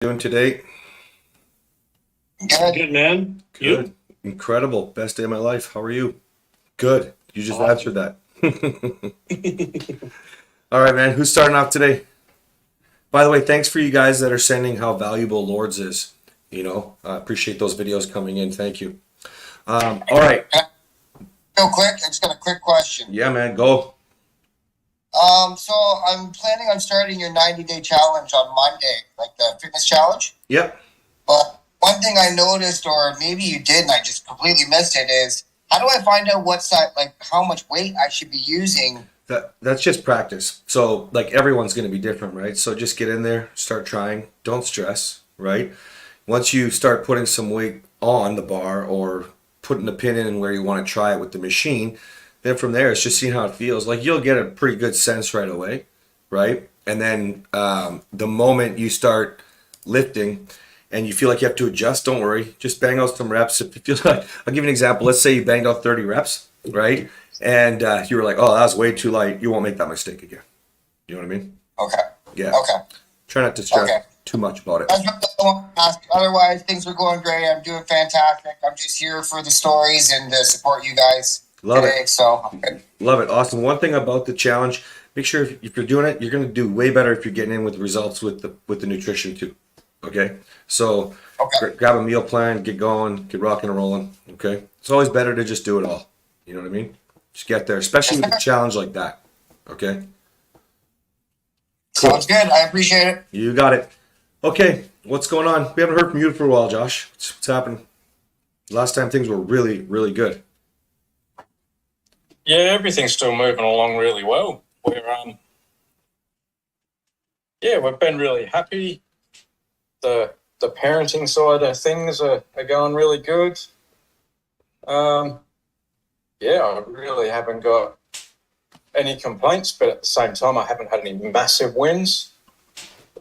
Doing today? Good, man. Good. Incredible. Best day of my life. How are you? Good. You just answered Awesome. that. All right, man. Who's starting off today? By the way, thanks for you guys that are sending how valuable Lords is. I appreciate those videos coming in. Thank you. All right. Real quick, I just got a quick question. Yeah, man. Go. So I'm planning on starting your 90-day challenge on Monday, like the fitness challenge. Yep. But one thing I noticed, or maybe you did, and I just completely missed it, is how do I find out what size, like how much weight I should be using? That's just practice. So like everyone's going to be different, right? So just get in there, start trying. Don't stress, right? Once you start putting some weight on the bar or putting the pin in where you want to try it with the machine, then from there it's just seeing how it feels. Like you'll get a pretty good sense right away, right? And then the moment you start lifting and you feel like you have to adjust, don't worry. Just bang out some reps. If you feel like, I'll give you an example. Let's say you banged out 30 reps, right? And you were like, oh, that was way too light. You won't make that mistake again. You know what I mean? Okay. Yeah. Okay. Try not to stress Okay. too much about it. That's what I want to ask. Otherwise, things are going great. I'm doing fantastic. I'm just here for the stories and to support you guys Love today. it. So I'm good. Love it. Awesome. One thing about the challenge, make sure if you're doing it, you're going to do way better if you're getting in with results with the nutrition too. Okay? So Okay. grab a meal plan, get going, get rocking and rolling. Okay? It's always better to just do it all. You know what I mean? Just get there, especially with a challenge like that. Okay? Cool. Sounds good. I appreciate it. You got it. Okay, what's going on? We haven't heard from you for a while, Josh. What's happening? Last time things were really, really good. Yeah, everything's still moving along really well. We've been really happy. The parenting side of things are going really good. I really haven't got any complaints, but at the same time, I haven't had any massive wins.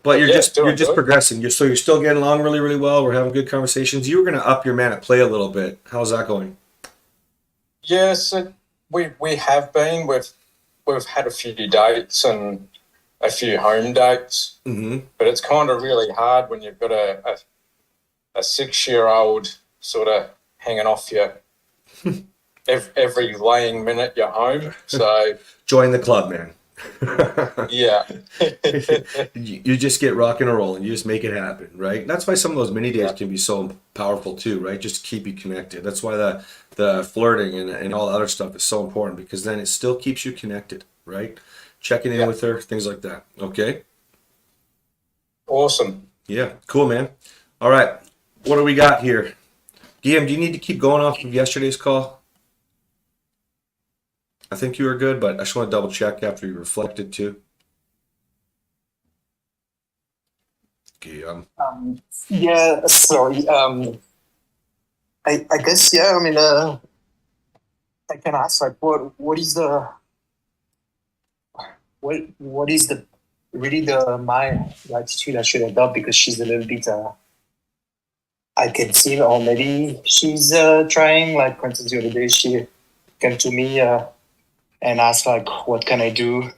But you're Yeah, just doing good. progressing. You're still getting along really, really well. We're having good conversations. You were gonna up your man at play a little bit. How's that going? Yes, we have been. We've had a few dates and a few home dates, Mm-hmm. but it's kind of really hard when you've got a 6-year-old sort of hanging off you every laying minute you're home. So Join the club, man. yeah, You just get rocking and rolling. You just make it happen, right? That's why some of those mini days yeah, can be so powerful too, right? Just to keep you connected. That's why the flirting and all the other stuff is so important because then it still keeps you connected, right? Checking in yeah. with her, things like that. Okay? Awesome. Yeah, cool, man. All right, what do we got here? Guillaume, do you need to keep going off of yesterday's call? I think you were good, but I just want to double check after you reflected too. Guillaume. Yeah, sorry. I guess yeah. I mean, I can ask like, what is the really the my attitude I should adopt because she's a little bit I can see or maybe she's trying like for instance the other day she came to me and asked like what can I do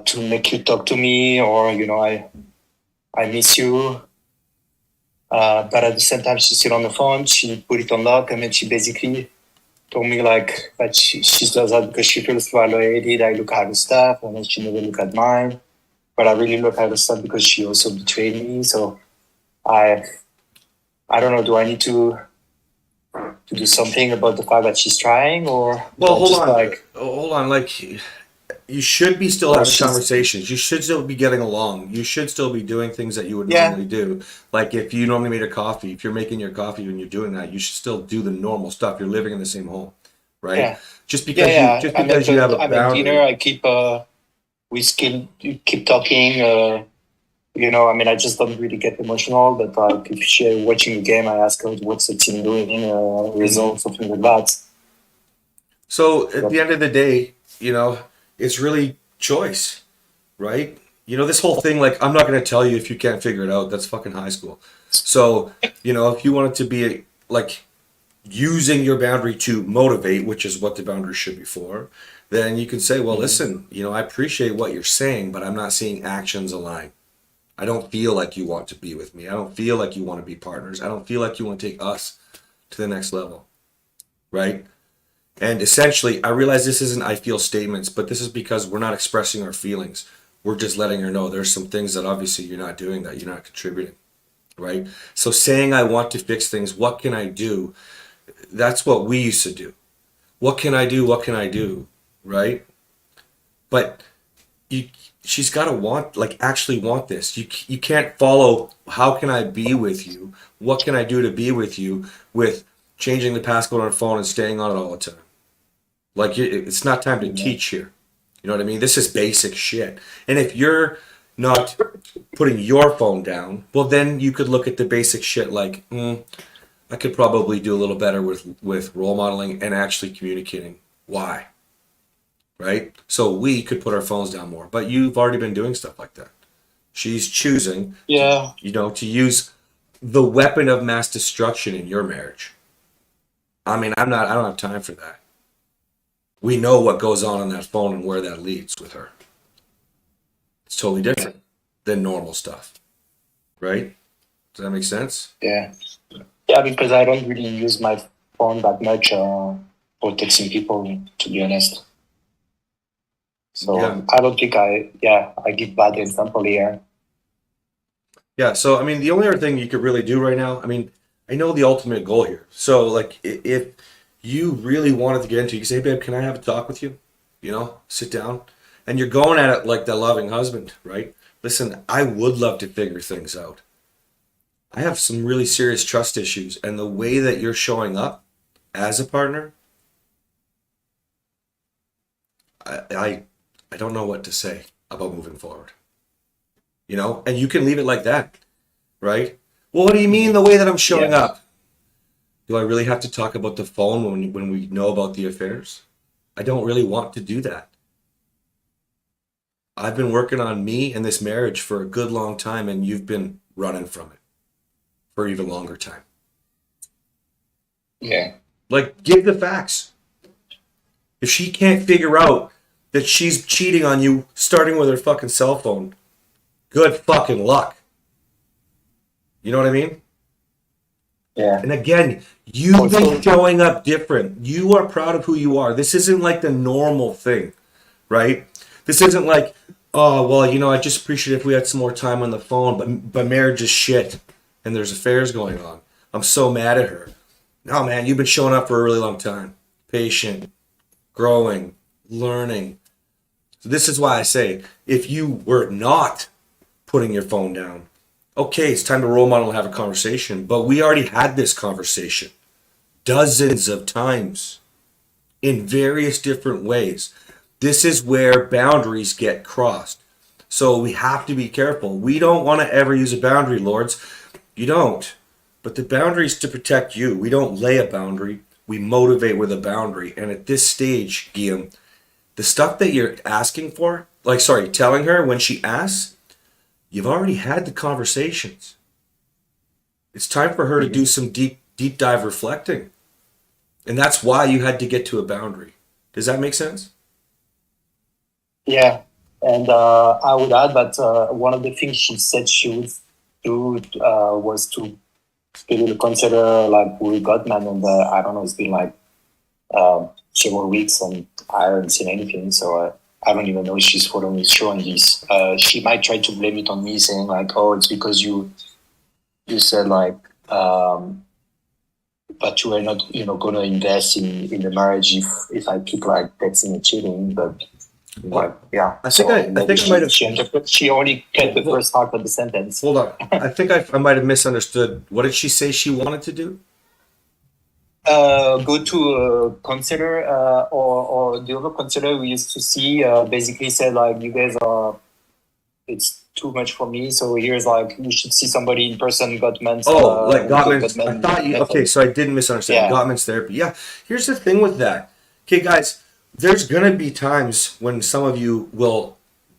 to make you talk to me or I miss you. But at the same time, she's still on the phone. She put it on lock, and then she basically told me like that she does that because she feels violated. I look at her stuff, and then she never look at mine. But I really look at her stuff because she also betrayed me. So I I don't know. Do I need to do something about the fact that she's trying, or Well, hold just on. like Hold on. Like, you should be still or having she's conversations. You should still be getting along. You should still be doing things that you would yeah normally do. Like, if you normally made a coffee, if you're making your coffee and you're doing that, you should still do the normal stuff. You're living in the same home, right? yeah yeah. Just I because you have a I make dinner. boundary. I keep we still keep talking. I mean, I just don't really get emotional, but like if she's watching the game, I ask her what's the team doing, Mhm. results, something like that. So at But the end of the day, it's really choice, right? This whole thing, like, I'm not going to tell you if you can't figure it out. That's fucking high school. So, if you want it to be like using your boundary to motivate, which is what the boundary should be for, then you can say, well, mhm. listen, I appreciate what you're saying, but I'm not seeing actions align. I don't feel like you want to be with me. I don't feel like you want to be partners. I don't feel like you want to take us to the next level, right? And essentially, I realize this isn't I feel statements, but this is because we're not expressing our feelings. We're just letting her know there's some things that obviously you're not doing, that you're not contributing, right? So saying I want to fix things, what can I do? That's what we used to do. What can I do? What can I do? Right? But she's got to want, like, actually want this. You can't follow, how can I be with you? What can I do to be with you, with changing the passcode on her phone and staying on it all the time? Like, it's not time to teach here. You know what I mean? This is basic shit. And if you're not putting your phone down, well, then you could look at the basic shit like, I could probably do a little better with role modeling and actually communicating why. Right? So we could put our phones down more. But you've already been doing stuff like that. She's choosing, to use the weapon of mass destruction in your marriage. I mean, I don't have time for that. We know what goes on that phone and where that leads with her. It's totally different than normal stuff. Right? Does that make sense? Yeah. Yeah, because I don't really use my phone that much for texting people, to be honest. So Yeah. I don't think I give bad example here. Yeah, so I mean, the only other thing you could really do right now, I mean, I know the ultimate goal here. So, like, if you really wanted to get into it, you say, hey, babe, can I have a talk with you? You know, sit down. And you're going at it like the loving husband, right? Listen, I would love to figure things out. I have some really serious trust issues, and the way that you're showing up as a partner, I don't know what to say about moving forward. You know, and you can leave it like that, right? Well, what do you mean the way that I'm showing up? Do I really have to talk about the phone when we know about the affairs? I don't really want to do that. I've been working on me and this marriage for a good long time, and you've been running from it for even longer time. Yeah. Like, give the facts. If she can't figure out that she's cheating on you starting with her fucking cell phone, good fucking luck. You know what I mean? Yeah. And again, you've been showing up different. You are proud of who you are. This isn't like the normal thing, right? This isn't like, oh, well, you know, I just appreciate if we had some more time on the phone, but marriage is shit and there's affairs going on. I'm so mad at her. No, man, you've been showing up for a really long time. Patient, growing, learning. So this is why I say, if you were not putting your phone down, okay, it's time to role model and have a conversation. But we already had this conversation dozens of times in various different ways. This is where boundaries get crossed. So we have to be careful. We don't want to ever use a boundary, lords. You don't. But the boundary is to protect you. We don't lay a boundary. We motivate with a boundary. And at this stage, Guillaume, the stuff that you're asking for, telling her when she asks, you've already had the conversations. It's time for her to do some deep dive reflecting. And that's why you had to get to a boundary. Does that make sense? Yeah. And I would add that one of the things she said she would do was to really consider, like, we got man, and I don't know, it's been like several weeks and I haven't seen anything, so I don't even know if she's following his show on this. She might try to blame it on me, saying like, oh, it's because you said like that you are not, going to invest in the marriage if I keep like texting and cheating. But yeah, I think I might have. She only kept the first part of the sentence. Hold on, I think I might have misunderstood. What did she say she wanted to do? Go to a counselor or the other counselor we used to see basically said like, you guys are, it's too much for me, so here's like, you should see somebody in person. Gottman's like Gottman's. I thought you okay, so I didn't misunderstand. Yeah. Gottman's therapy. Yeah, here's the thing with that. Okay, guys, there's gonna be times when some of you will,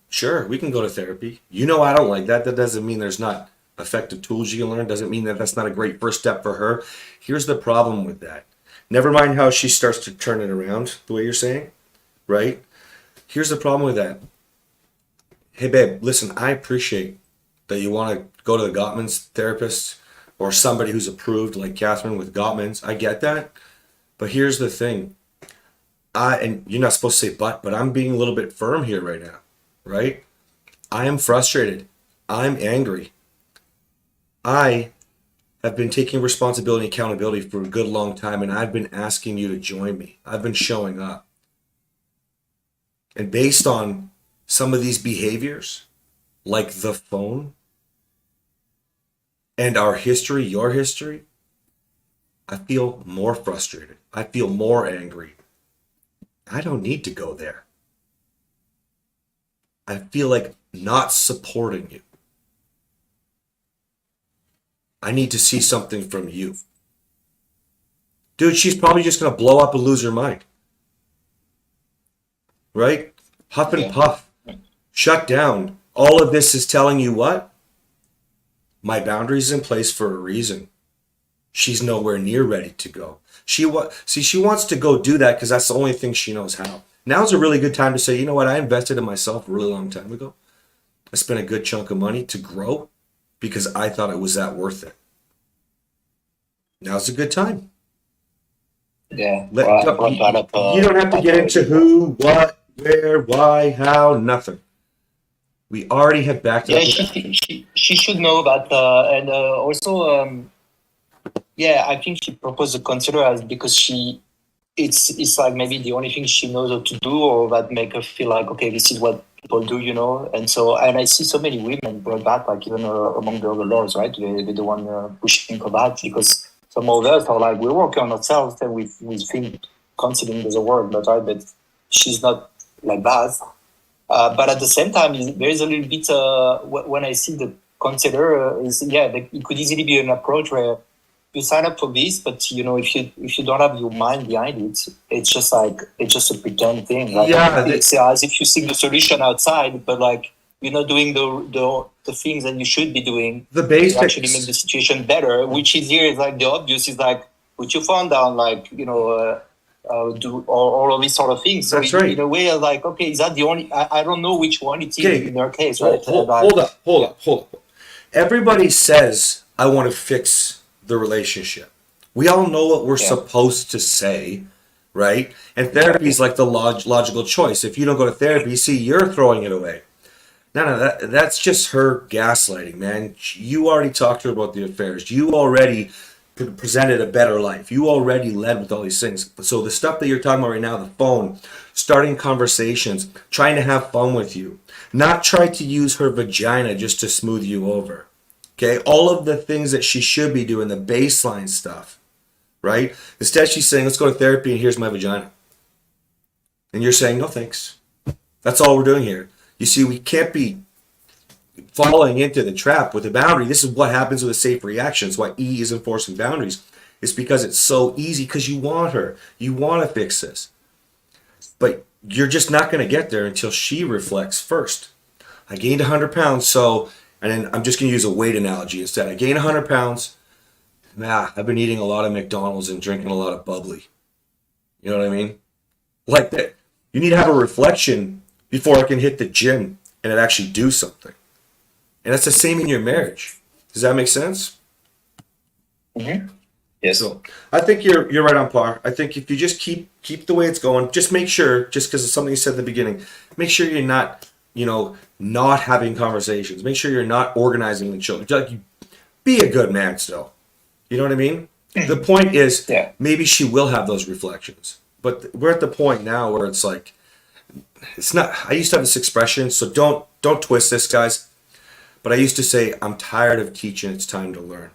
sure, we can go to therapy. You know, I don't like that. That doesn't mean there's not effective tools you can learn. Doesn't mean that that's not a great first step for her. Here's the problem with that. Never mind how she starts to turn it around the way you're saying, right? Here's the problem with that. Hey, babe, listen, I appreciate that you want to go to the Gottman's therapist or somebody who's approved like Catherine with Gottman's. I get that. But here's the thing. And you're not supposed to say but I'm being a little bit firm here right now, right? I am frustrated. I'm angry. I have been taking responsibility and accountability for a good long time, and I've been asking you to join me. I've been showing up. And based on some of these behaviors, like the phone and our history, your history, I feel more frustrated. I feel more angry. I don't need to go there. I feel like not supporting you. I need to see something from you. Dude, she's probably just going to blow up and lose her mind. Right? Huff and puff. Shut down. All of this is telling you what? My boundary's in place for a reason. She's nowhere near ready to go. She wants to go do that because that's the only thing she knows how. Now's a really good time to say, you know what? I invested in myself a really long time ago. I spent a good chunk of money to grow because I thought it was that worth it. Now's a good time. Yeah. You don't have to get into who, what, where, why, how, nothing. We already have backed it up. She should know that, and also, yeah, I think she proposed to consider us because it's like maybe the only thing she knows how to do, or that make her feel like, okay, this is what people do, you know. And so, and I see so many women brought back, like even among the other laws, right? They're the one pushing for that, because some of us are like, we're working on ourselves and we think considering there's a word, but right, but she's not like that. But at the same time, there is a little bit when I see the consider it could easily be an approach where you sign up for this, but you know, if you don't have your mind behind it, it's just a pretend thing. Like, it's as if you seek the solution outside, but like you're not doing the things that you should be doing. The basics to actually make the situation better. Which is here is like the obvious is like put your phone down, like you know. Do all of these sort of things. So that's right. In a way, like, okay, is that the only? I don't know which one it is in their case, right? Hold up. Everybody says, I want to fix the relationship. We all know what we're supposed to say, right? And therapy is like the logical choice. If you don't go to therapy, see, you're throwing it away. No, that's just her gaslighting, man. You already talked to her about the affairs. You already presented a better life. You already led with all these things. So the stuff that you're talking about right now, the phone, starting conversations, trying to have fun with you, not try to use her vagina just to smooth you over. Okay, all of the things that she should be doing, the baseline stuff, right? Instead, she's saying, let's go to therapy and here's my vagina. And you're saying, no thanks. That's all we're doing here. You see, we can't be falling into the trap with a boundary. This is what happens with a safe reaction. It's why E is enforcing boundaries. It's because it's so easy, because you want her. You want to fix this. But you're just not going to get there until she reflects first. I gained 100 pounds, so, and then I'm just going to use a weight analogy instead. I gained 100 pounds. I've been eating a lot of McDonald's and drinking a lot of bubbly. You know what I mean? Like that. You need to have a reflection before I can hit the gym and it actually do something. And that's the same in your marriage. Does that make sense? Mm-hmm. Yes. So I think you're right on par. I think if you just keep the way it's going, just make sure, just because of something you said at the beginning, make sure you're not, not having conversations. Make sure you're not organizing the children. Like, be a good man still. You know what I mean? The point is, maybe she will have those reflections. But we're at the point now where it's like, it's not. I used to have this expression, so don't twist this, guys. But I used to say, I'm tired of teaching, it's time to learn.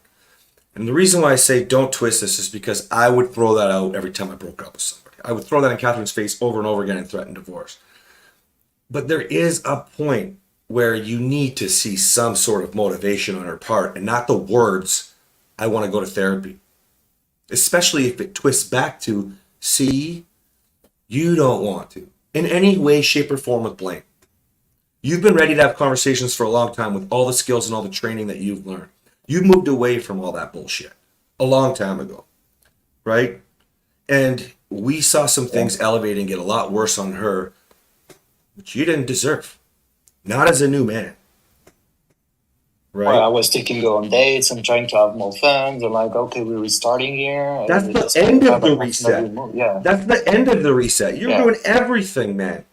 And the reason why I say don't twist this is because I would throw that out every time I broke up with somebody. I would throw that in Catherine's face over and over again and threaten divorce. But there is a point where you need to see some sort of motivation on her part and not the words, I want to go to therapy. Especially if it twists back to, see, you don't want to. In any way, shape, or form with blame. You've been ready to have conversations for a long time with all the skills and all the training that you've learned. You moved away from all that bullshit a long time ago, right? And we saw some things elevate and get a lot worse on her, which you didn't deserve. Not as a new man, right? Well, I was taking go on dates and trying to have more fun. I'm like, okay, we're restarting here. That's And the it's end kind of the like reset. Yeah. That's the end of the reset. You're Yeah. doing everything, man.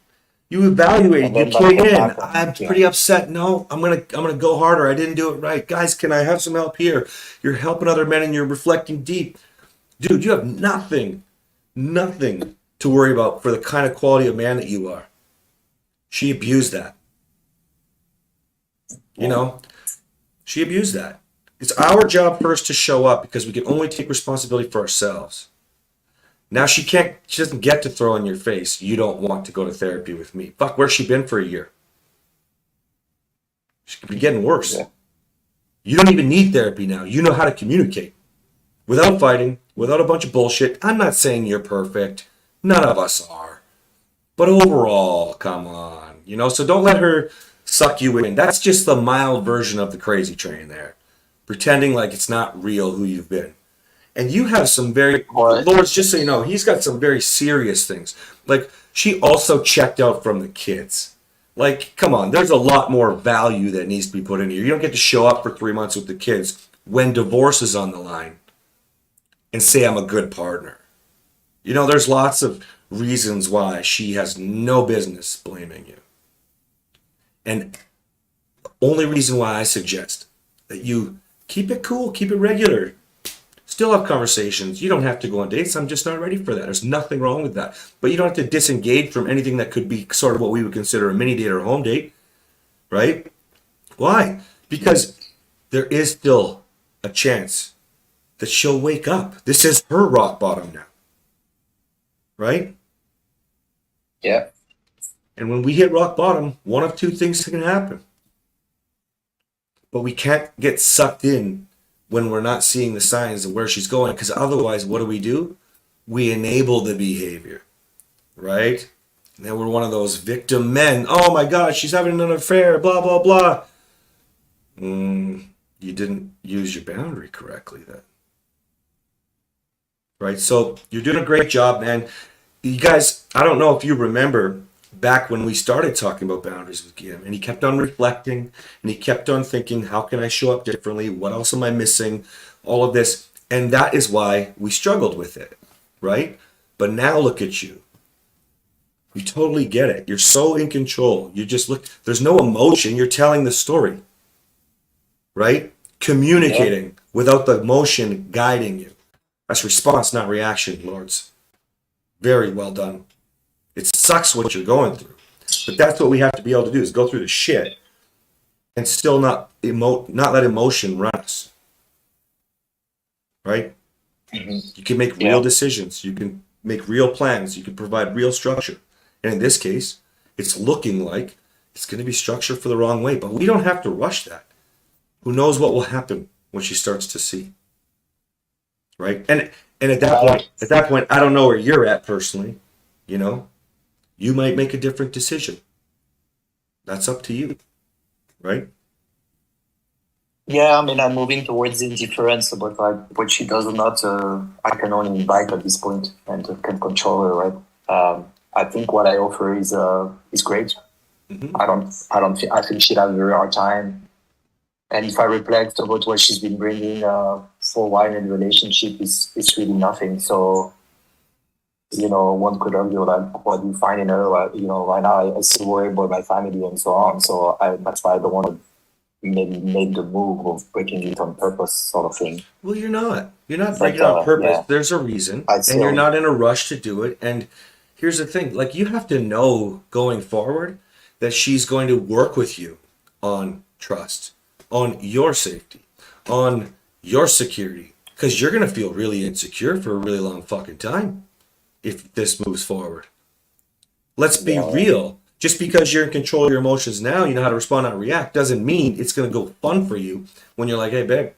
You evaluate, And you then that play came in. back on, I'm yeah. pretty upset. No, I'm gonna go harder. I didn't do it right. Guys, can I have some help here? You're helping other men and you're reflecting deep. Dude, you have nothing to worry about for the kind of quality of man that you are. She abused that. You know? She abused that. It's our job first to show up because we can only take responsibility for ourselves. Now she doesn't get to throw in your face, you don't want to go to therapy with me. Fuck, where's she been for a year? She could be getting worse. Yeah. You don't even need therapy now. You know how to communicate without fighting, without a bunch of bullshit. I'm not saying you're perfect. None of us are. But overall, come on. You know, so don't let her suck you in. That's just the mild version of the crazy train there. Pretending like it's not real who you've been. And you have some very, What? Lawrence, just so you know, he's got some very serious things. Like, she also checked out from the kids. Like, come on, there's a lot more value that needs to be put in here. You don't get to show up for 3 months with the kids when divorce is on the line and say I'm a good partner. You know, there's lots of reasons why she has no business blaming you. And the only reason why I suggest that you keep it cool, keep it regular. Still have conversations. You don't have to go on dates. I'm just not ready for that. There's nothing wrong with that. But you don't have to disengage from anything that could be sort of what we would consider a mini date or a home date, right? Why? Because there is still a chance that she'll wake up. This is her rock bottom now, right? Yeah. And when we hit rock bottom, one of two things can happen. But we can't get sucked in when we're not seeing the signs of where she's going, because otherwise, what do? We enable the behavior, right? And then we're one of those victim men. Oh my God, she's having an affair, blah, blah, blah. You didn't use your boundary correctly then. Right? So you're doing a great job, man. You guys, I don't know if you remember back when we started talking about boundaries with Guillaume, and he kept on reflecting and he kept on thinking, how can I show up differently? What else am I missing? All of this. And that is why we struggled with it, right? But now look at you. You totally get it. You're so in control. You just look, there's no emotion. You're telling the story, right? Communicating without the emotion guiding you. That's response, not reaction, Lords. Very well done. It sucks what you're going through, but that's what we have to be able to do, is go through the shit and still not let emotion run us, right? Mm-hmm. You can make real decisions. You can make real plans. You can provide real structure. And in this case, it's looking like it's going to be structured for the wrong way, but we don't have to rush that. Who knows what will happen when she starts to see, right? And at that point, I don't know where you're at personally, you know. You might make a different decision. That's up to you, right? Yeah, I mean, I'm moving towards indifference, but like what she does or not, I can only invite at this point and can control her, right? I think what I offer is great. Mm-hmm. I think she'll have a very hard time. And if I reflect about what she's been bringing for a while in the relationship, it's really nothing. So, you know, one could argue like, what do you find in her? Like, you know, right now I still worry about my family and so on. So that's why I don't want to maybe make the move of breaking it on purpose, sort of thing. Well, you're not. You're not breaking it on purpose. Yeah. There's a reason, and you're not in a rush to do it. And here's the thing: like, you have to know going forward that she's going to work with you on trust, on your safety, on your security, because you're going to feel really insecure for a really long fucking time if this moves forward. Let's be real. Just because you're in control of your emotions now, you know how to respond, not react, doesn't mean it's going to go fun for you when you're like, hey, babe,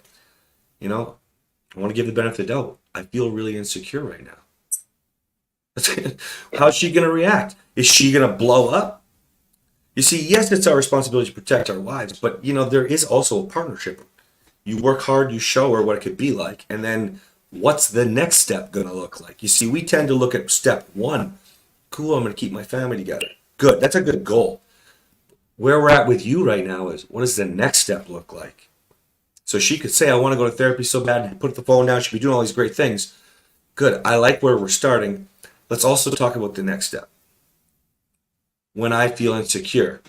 you know, I want to give the benefit of the doubt. I feel really insecure right now. How's she going to react? Is she going to blow up? You see, yes, it's our responsibility to protect our wives, but, you know, there is also a partnership. You work hard, you show her what it could be like, and then what's the next step going to look like? You see, we tend to look at step one. Cool, I'm going to keep my family together. Good, that's a good goal. Where we're at with you right now is, what does the next step look like? So she could say, I want to go to therapy so bad, and put the phone down. She'd be doing all these great things. Good. I like where we're starting. Let's also talk about the next step. When I feel insecure.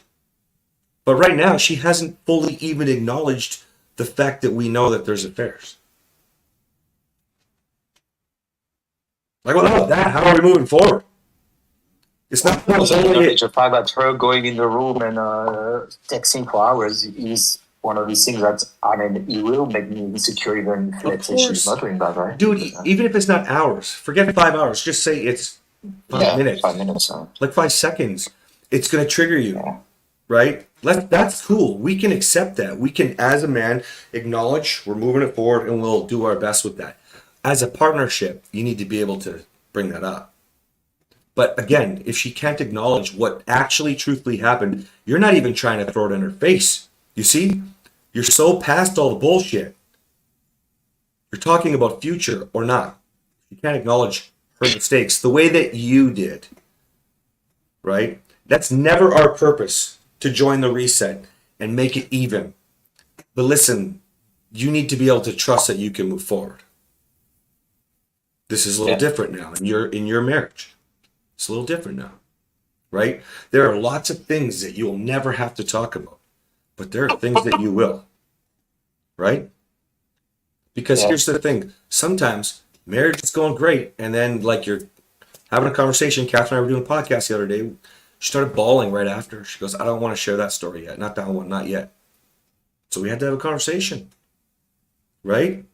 But right now, she hasn't fully even acknowledged the fact that we know that there's affairs. Like, what about that? How are we moving forward? It's not only The fact that her going in the room and texting for hours is one of these things that, I mean, it will make me insecure even if, let's say, she's not doing that, right? Dude, even if it's not hours, forget 5 hours. Just say it's 5 minutes. 5 minutes. Like 5 seconds. It's going to trigger you, Yeah. right? That's cool. We can accept that. We can, as a man, acknowledge we're moving it forward and we'll do our best with that. As a partnership, you need to be able to bring that up. But again, if she can't acknowledge what actually truthfully happened, you're not even trying to throw it in her face. You see? You're so past all the bullshit. You're talking about future or not. You can't acknowledge her mistakes the way that you did. Right? That's never our purpose, to join the reset and make it even. But listen, you need to be able to trust that you can move forward. This is a little different now in your marriage. It's a little different now, right? There are lots of things that you'll never have to talk about, but there are things that you will, right? Because here's the thing. Sometimes marriage is going great, and then like you're having a conversation. Catherine and I were doing a podcast the other day. She started bawling right after. She goes, I don't want to share that story yet. Not that one, not yet. So we had to have a conversation, right?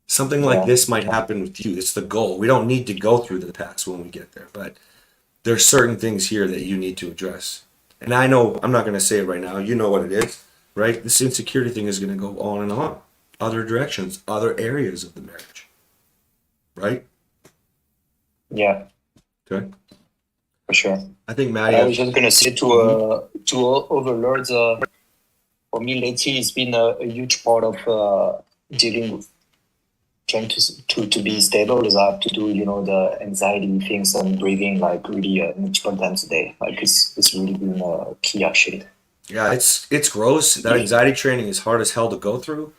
Something like this might happen with you. It's the goal. We don't need to go through the past when we get there, but there's certain things here that you need to address. And I know, I'm not going to say it right now. You know what it is, right? This insecurity thing is going to go on and on. Other directions, other areas of the marriage, right? Yeah. Okay. For sure. I think Maddie. I was just gonna say to all overlords, for me lately it's been a huge part of dealing with trying to be stable is I have to do, you know, the anxiety things and breathing like really multiple times a day. Like it's really been key actually. Yeah, it's gross. That anxiety training is hard as hell to go through,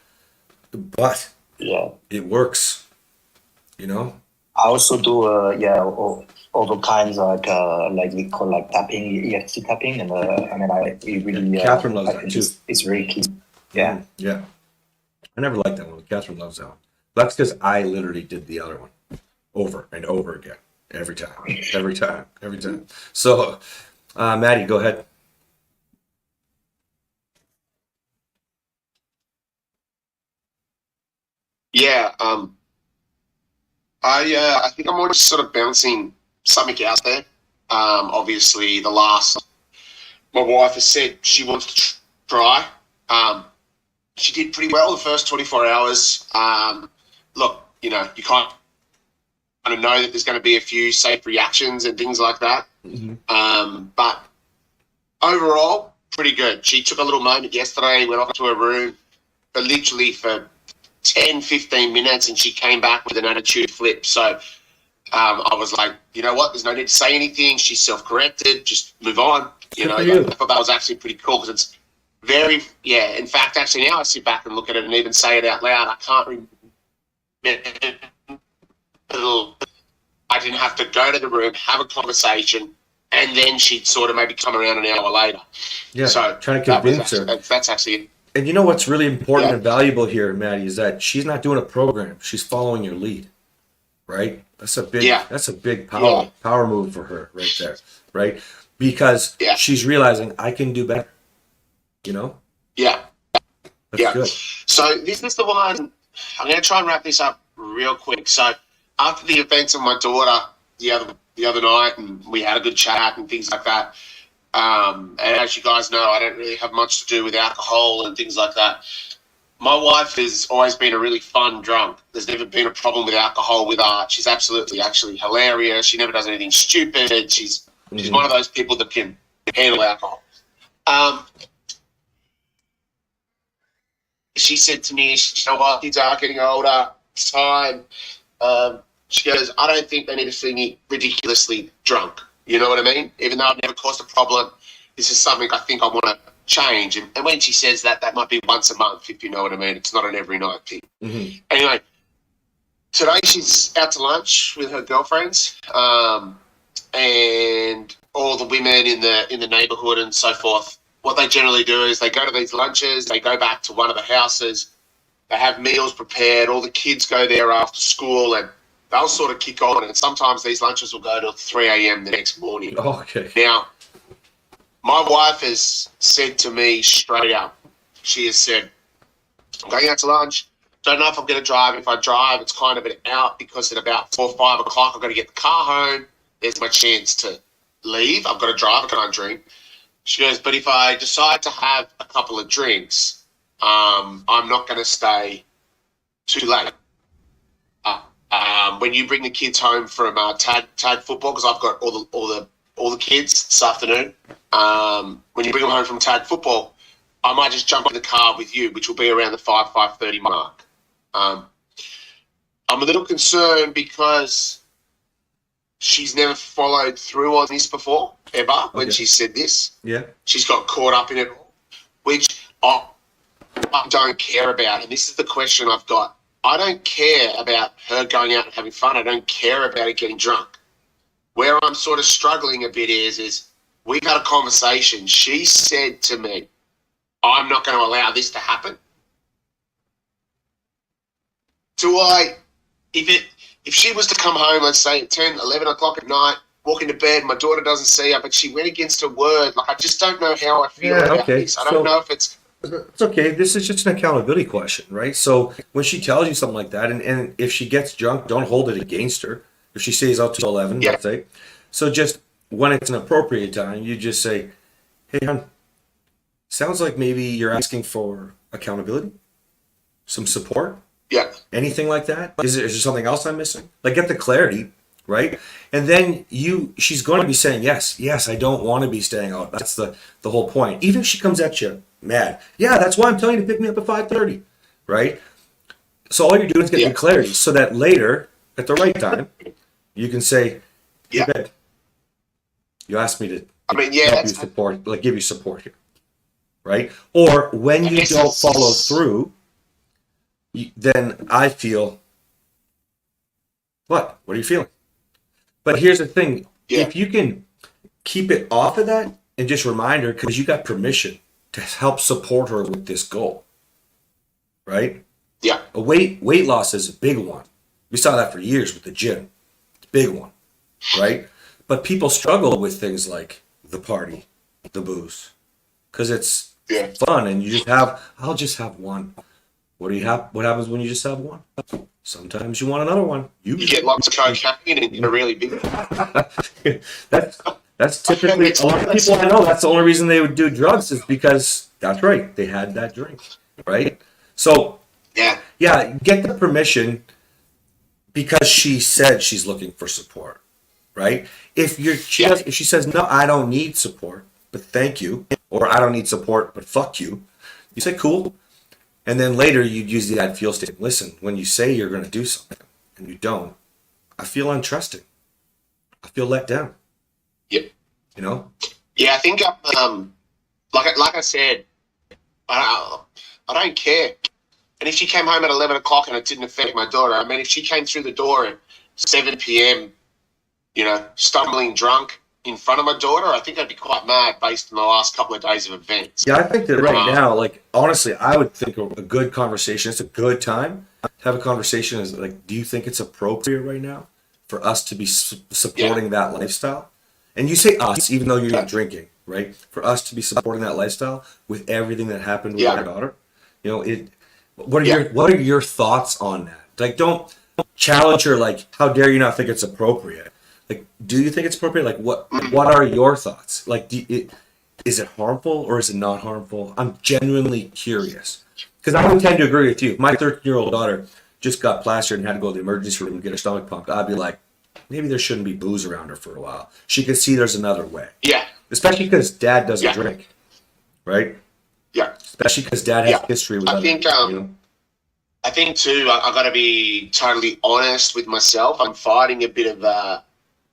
but it works. You know. I also do all the kinds like we call like tapping, EFT tapping, and then it really Catherine loves that too. It's very key. Yeah. Yeah. I never liked that one. Catherine loves that one. That's because I literally did the other one over and over again. Every time. So, Maddie, go ahead. Yeah, I think I'm more just sort of bouncing something out there. Obviously, my wife has said she wants to try. She did pretty well the first 24 hours. Look, you know, you kind of know that there's going to be a few safe reactions and things like that. Mm-hmm. But overall, pretty good. She took a little moment yesterday, went off to her room, but literally for 10, 15 minutes, and she came back with an attitude flip. So I was like, you know what? There's no need to say anything. She's self-corrected. Just move on. You know, I thought that was actually pretty cool because it's very, in fact, actually now I sit back and look at it and even say it out loud. I can't remember. I didn't have to go to the room, have a conversation, and then she'd sort of maybe come around an hour later. Yeah, so trying to convince her. That's actually it. And you know what's really important and valuable here, Maddie, is that she's not doing a program. She's following your lead, right? That's a big power move for her right there, right? Because she's realizing I can do better, you know? Yeah. That's good. So this is the one, I'm going to try and wrap this up real quick. So after the events of my daughter the other night, and we had a good chat and things like that, and as you guys know, I don't really have much to do with alcohol and things like that. My wife has always been a really fun drunk. There's never been a problem with alcohol with her. She's absolutely actually hilarious. She never does anything stupid. She's one of those people that can handle alcohol. She said to me, you know what, kids are getting older, it's time. She goes, I don't think they need to see me ridiculously drunk. You know what I mean? Even though I've never caused a problem, this is something I think I want to change. And when she says that, that might be once a month, if you know what I mean. It's not an every night thing. Mm-hmm. Anyway, today she's out to lunch with her girlfriends, and all the women in the neighbourhood and so forth. What they generally do is they go to these lunches, they go back to one of the houses, they have meals prepared, all the kids go there after school, and they'll sort of kick on. And sometimes these lunches will go till 3 a.m. the next morning. Okay. Now, my wife has said to me straight up, she has said, I'm going out to lunch. Don't know if I'm going to drive. If I drive, it's kind of an out because at about 4 or 5 o'clock, I've got to get the car home. There's my chance to leave. I've got to drive. I can't drink. She goes, but if I decide to have a couple of drinks, I'm not going to stay too late. When you bring the kids home from tag football, because I've got all the kids this afternoon. When you bring them home from tag football, I might just jump in the car with you, which will be around the 5:30 mark. I'm a little concerned because she's never followed through on this before, ever, when she said this. Yeah. She's got caught up in it all, which I don't care about. And this is the question I've got. I don't care about her going out and having fun. I don't care about her getting drunk. Where I'm sort of struggling a bit is we've had a conversation. She said to me, I'm not going to allow this to happen. If she was to come home, let's say at 10, 11 o'clock at night, walk into bed, my daughter doesn't see her, but she went against her word. Like, I just don't know how I feel about this. I don't know if it's... It's okay. This is just an accountability question, right? So when she tells you something like that, and if she gets drunk, don't hold it against her. If she stays out till 11, let's say. So just when it's an appropriate time, you just say, hey, hon, sounds like maybe you're asking for accountability, some support. Yeah. Anything like that? Is there something else I'm missing? Like, get the clarity, right? And then she's going to be saying, yes, I don't want to be staying out. That's the whole point. Even if she comes at you mad, yeah, that's why I'm telling you to pick me up at 5:30, right? So all you're doing is getting clarity so that later, at the right time, you can say, hey, babe, you asked me to help you support, like give you support here, right? Or when you don't follow through, then I feel, what are you feeling? But here's the thing. If you can keep it off of that and just remind her, because you got permission to help support her with this goal, right? Yeah. A weight loss is a big one. We saw that for years with the gym. It's a big one, right? But people struggle with things like the party, the booze, because it's fun and I'll just have one. What happens when you just have one? Sometimes you want another one. You get lots of cocaine and you're really big. That's typically a lot of people I know. That's the only reason they would do drugs is because that's right. They had that drink, right? So get the permission because she said she's looking for support, right? If she says no, I don't need support, but thank you, or I don't need support, but fuck you, you say cool. And then later you'd use the I feel statement. Listen, when you say you're going to do something and you don't, I feel untrusting. I feel let down. Yep. You know? Yeah, I think, like I said, I don't care. And if she came home at 11 o'clock and it didn't affect my daughter, I mean, if she came through the door at 7 p.m., stumbling drunk in front of my daughter, I think I'd be quite mad based on the last couple of days of events. Yeah, I think that right now, like, honestly, I would think a good conversation, it's a good time to have a conversation is like, do you think it's appropriate right now for us to be supporting that lifestyle? And you say us, even though you're not drinking, right? For us to be supporting that lifestyle with everything that happened with our daughter, what are your thoughts on that? Like, don't challenge her like, how dare you not think it's appropriate? Like, do you think it's appropriate? Like, what are your thoughts? Like, is it harmful or is it not harmful? I'm genuinely curious. Because I would tend to agree with you. If my 13-year-old daughter just got plastered and had to go to the emergency room and get her stomach pumped, I'd be like, maybe there shouldn't be booze around her for a while. She could see there's another way. Yeah. Especially because dad doesn't drink, right? Yeah. Especially because dad has history with I think too, I got to be totally honest with myself. I'm fighting a bit of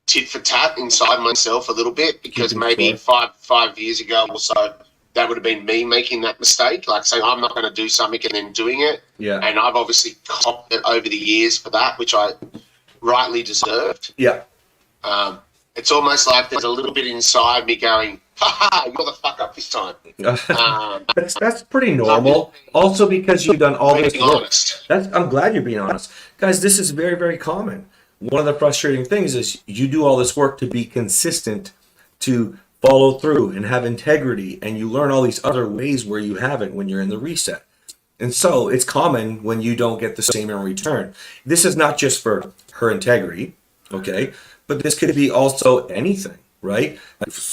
tit for tat inside myself a little bit because maybe five years ago or so, that would have been me making that mistake, like saying I'm not going to do something and then doing it. Yeah. And I've obviously copped it over the years for that, which I rightly deserved. Yeah. It's almost like there's a little bit inside me going, "Ha ha, you're the fuck up this time." That's pretty normal. Also, because you've done all this Being work. honest. I'm glad you're being honest, guys. This is very, very common. One of the frustrating things is you do all this work to be consistent, to follow through and have integrity, and you learn all these other ways where you haven't when you're in the reset. And so it's common when you don't get the same in return. This is not just for her integrity, okay? But this could be also anything, right?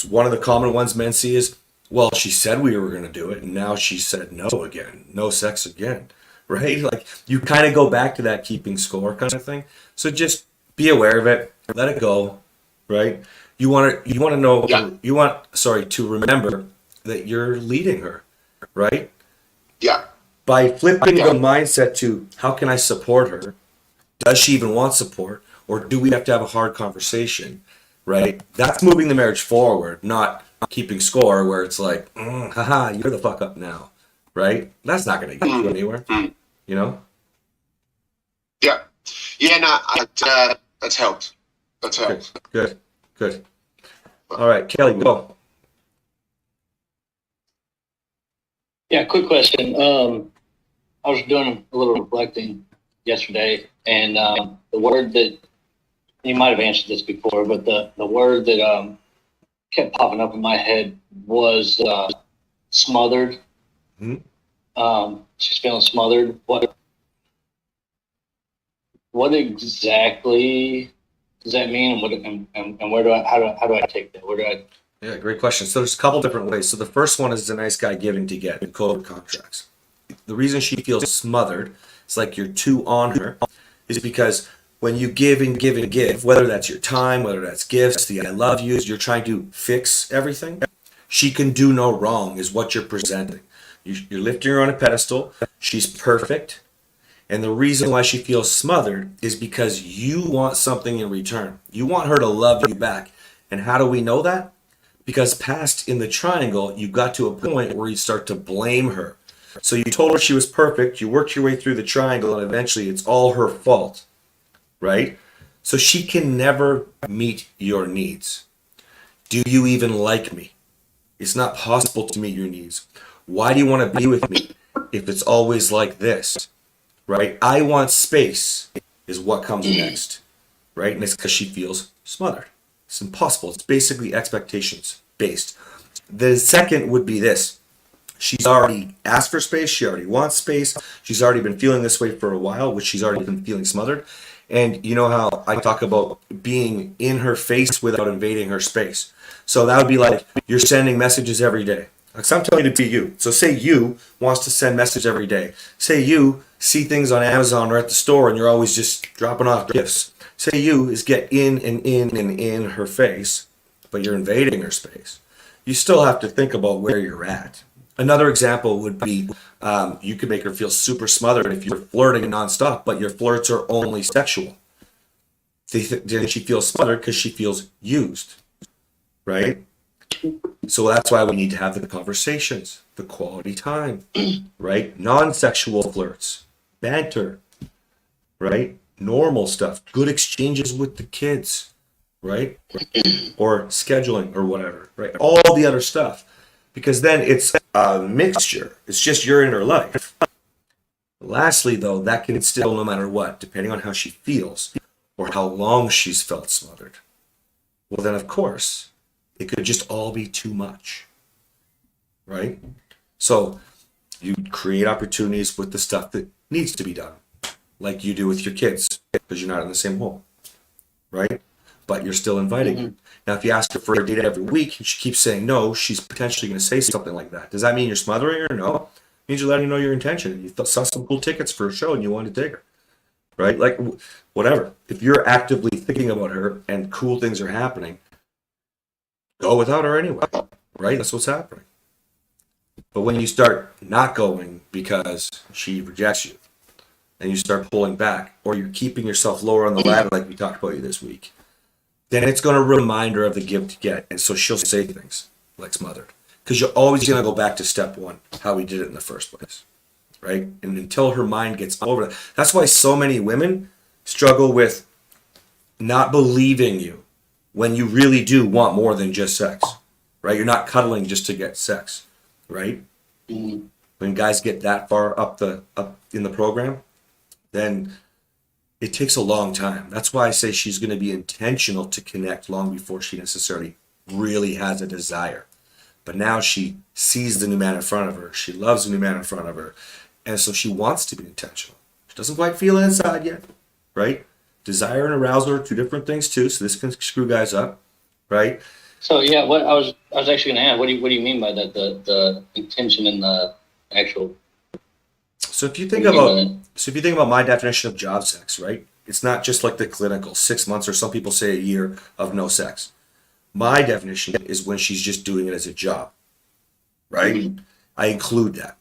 One of the common ones men see is, well, she said we were going to do it, and now she said no again, no sex again, right? Like you kind of go back to that keeping score kind of thing. So just be aware of it, let it go, right? You want to know, to remember that you're leading her, right? Yeah. By flipping the mindset to how can I support her? Does she even want support? Or do we have to have a hard conversation, right? That's moving the marriage forward, not keeping score where it's like, haha, you're the fuck up now, right? That's not going to get you anywhere, you know? Yeah. Yeah, no, that's helped. That's helped. Good. All right, Kelly, go. Yeah, quick question. I was doing a little reflecting yesterday, and the word that you might have answered this before, but the word that kept popping up in my head was smothered. She's feeling smothered. What exactly does that mean, and where do I how do I take that? Yeah, great question. So there's a couple different ways. So the first one is a nice guy giving to get in code contracts. The reason she feels smothered, it's like you're too on her, is because when you give and give and give, whether that's your time, whether that's gifts, the I love yous, you're trying to fix everything. She can do no wrong is what you're presenting. You're lifting her on a pedestal. She's perfect. And the reason why she feels smothered is because you want something in return. You want her to love you back. And how do we know that? Because past in the triangle, you got to a point where you start to blame her. So you told her she was perfect. You worked your way through the triangle, and eventually it's all her fault, right? So she can never meet your needs. Do you even like me? It's not possible to meet your needs. Why do you want to be with me if it's always like this, right? I want space is what comes next, right? And it's because she feels smothered. It's impossible. It's basically expectations based. The second would be this. She's already asked for space. She already wants space. She's already been feeling this way for a while, which she's already been feeling smothered. And you know how I talk about being in her face without invading her space. So that would be like you're sending messages every day. Like I'm telling you to be you. So say you wants to send messages every day. Say you see things on Amazon or at the store and you're always just dropping off gifts. Say you is get in and in and in her face, but you're invading her space. You still have to think about where you're at. Another example would be you could make her feel super smothered if you're flirting nonstop, but your flirts are only sexual. Then she feels smothered because she feels used, right? So that's why we need to have the conversations, the quality time, right? Non-sexual flirts, banter, right? Normal stuff, good exchanges with the kids, right? Or scheduling or whatever, right? All the other stuff. Because then it's a mixture. It's just your inner life. Lastly, though, that can still, no matter what, depending on how she feels or how long she's felt smothered. Well, then, of course, it could just all be too much, right? So you create opportunities with the stuff that needs to be done, like you do with your kids, because you're not in the same home, right? But you're still inviting her. Now, if you ask her for a date every week and she keeps saying no, she's potentially going to say something like that. Does that mean you're smothering her? No. It means you're letting her know your intention. You saw some cool tickets for a show and you wanted to take her, right? Like, whatever. If you're actively thinking about her and cool things are happening, go without her anyway, right? That's what's happening. But when you start not going because she rejects you and you start pulling back or you're keeping yourself lower on the ladder like we talked about you this week, then it's going to remind her of the give to get. And so she'll say things like smothered. Because you're always going to go back to step one, how we did it in the first place, right? And until her mind gets over that. That's why so many women struggle with not believing you when you really do want more than just sex, right? You're not cuddling just to get sex, right? Mhm. When guys get that far up in the program, then it takes a long time. That's why I say she's going to be intentional to connect long before she necessarily really has a desire. But now she sees the new man in front of her. She loves the new man in front of her. And so she wants to be intentional. She doesn't quite feel it inside yet, right? Desire and arousal are two different things too. So this can screw guys up, right? So yeah, what I was actually going to add. What do you mean by that? The intention and the actual. So if you What think do you mean by about that? so if you think about my definition of job sex, right? It's not just like the clinical 6 months or some people say a year of no sex. My definition is when she's just doing it as a job, right? Mhm. I include that.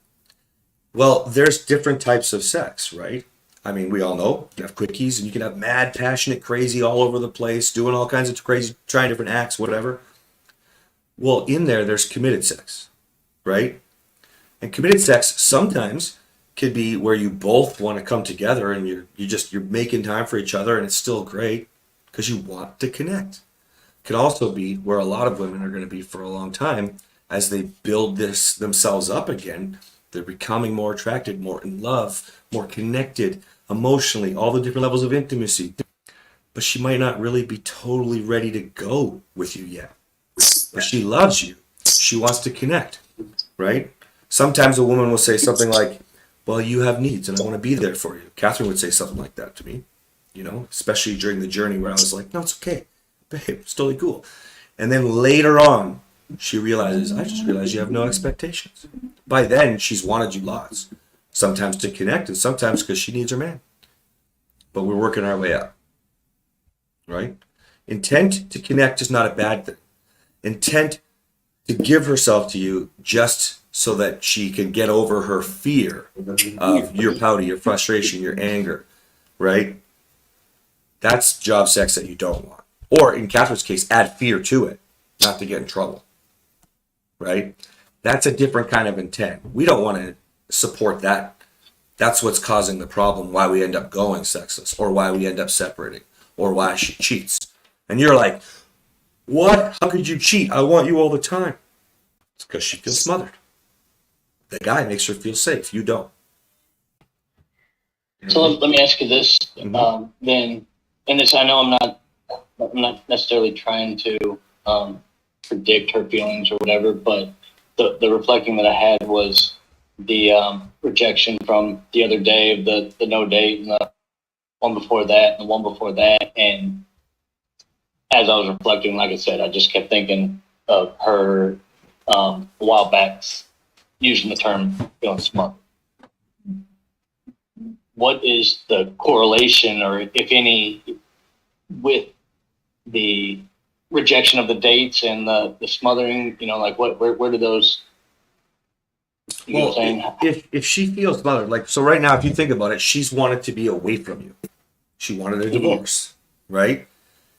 Well, there's different types of sex, right? I mean, we all know you can have quickies and you can have mad, passionate, crazy all over the place, doing all kinds of crazy, trying different acts, whatever. Well, in there's committed sex, right? And committed sex sometimes could be where you both want to come together and you're making time for each other and it's still great because you want to connect. Could also be where a lot of women are going to be for a long time as they build this themselves up again. They're becoming more attracted, more in love, more connected emotionally, all the different levels of intimacy. But she might not really be totally ready to go with you yet. But she loves you. She wants to connect, right? Sometimes a woman will say something like, well, you have needs and I want to be there for you. Catherine would say something like that to me, especially during the journey where I was like, no, it's okay. Babe, it's totally cool. And then later on, she realizes, I just realized you have no expectations. By then, she's wanted you lots. Sometimes to connect and sometimes because she needs her man. But we're working our way up, right? Intent to connect is not a bad thing. Intent to give herself to you just so that she can get over her fear of your pouty, your frustration, your anger, right? That's job sex that you don't want. Or in Catherine's case, add fear to it, not to get in trouble, right? That's a different kind of intent. We don't want to support that. That's what's causing the problem, why we end up going sexless, or why we end up separating, or why she cheats. And you're like, what? How could you cheat? I want you all the time. It's because she feels smothered. The guy makes her feel safe. You don't. So let me ask you this, Mhm. then, and this, I know I'm not necessarily trying to predict her feelings or whatever, but the reflecting that I had was the rejection from the other day of the no date and the one before that and the one before that. And as I was reflecting, like I said, I just kept thinking of her a while back using the term feeling smart. What is the correlation, or if any, with the rejection of the dates and the smothering? Like where do those? You know what I'm saying? Well, if she feels smothered, like, so right now, if you think about it, she's wanted to be away from you. She wanted a divorce, right?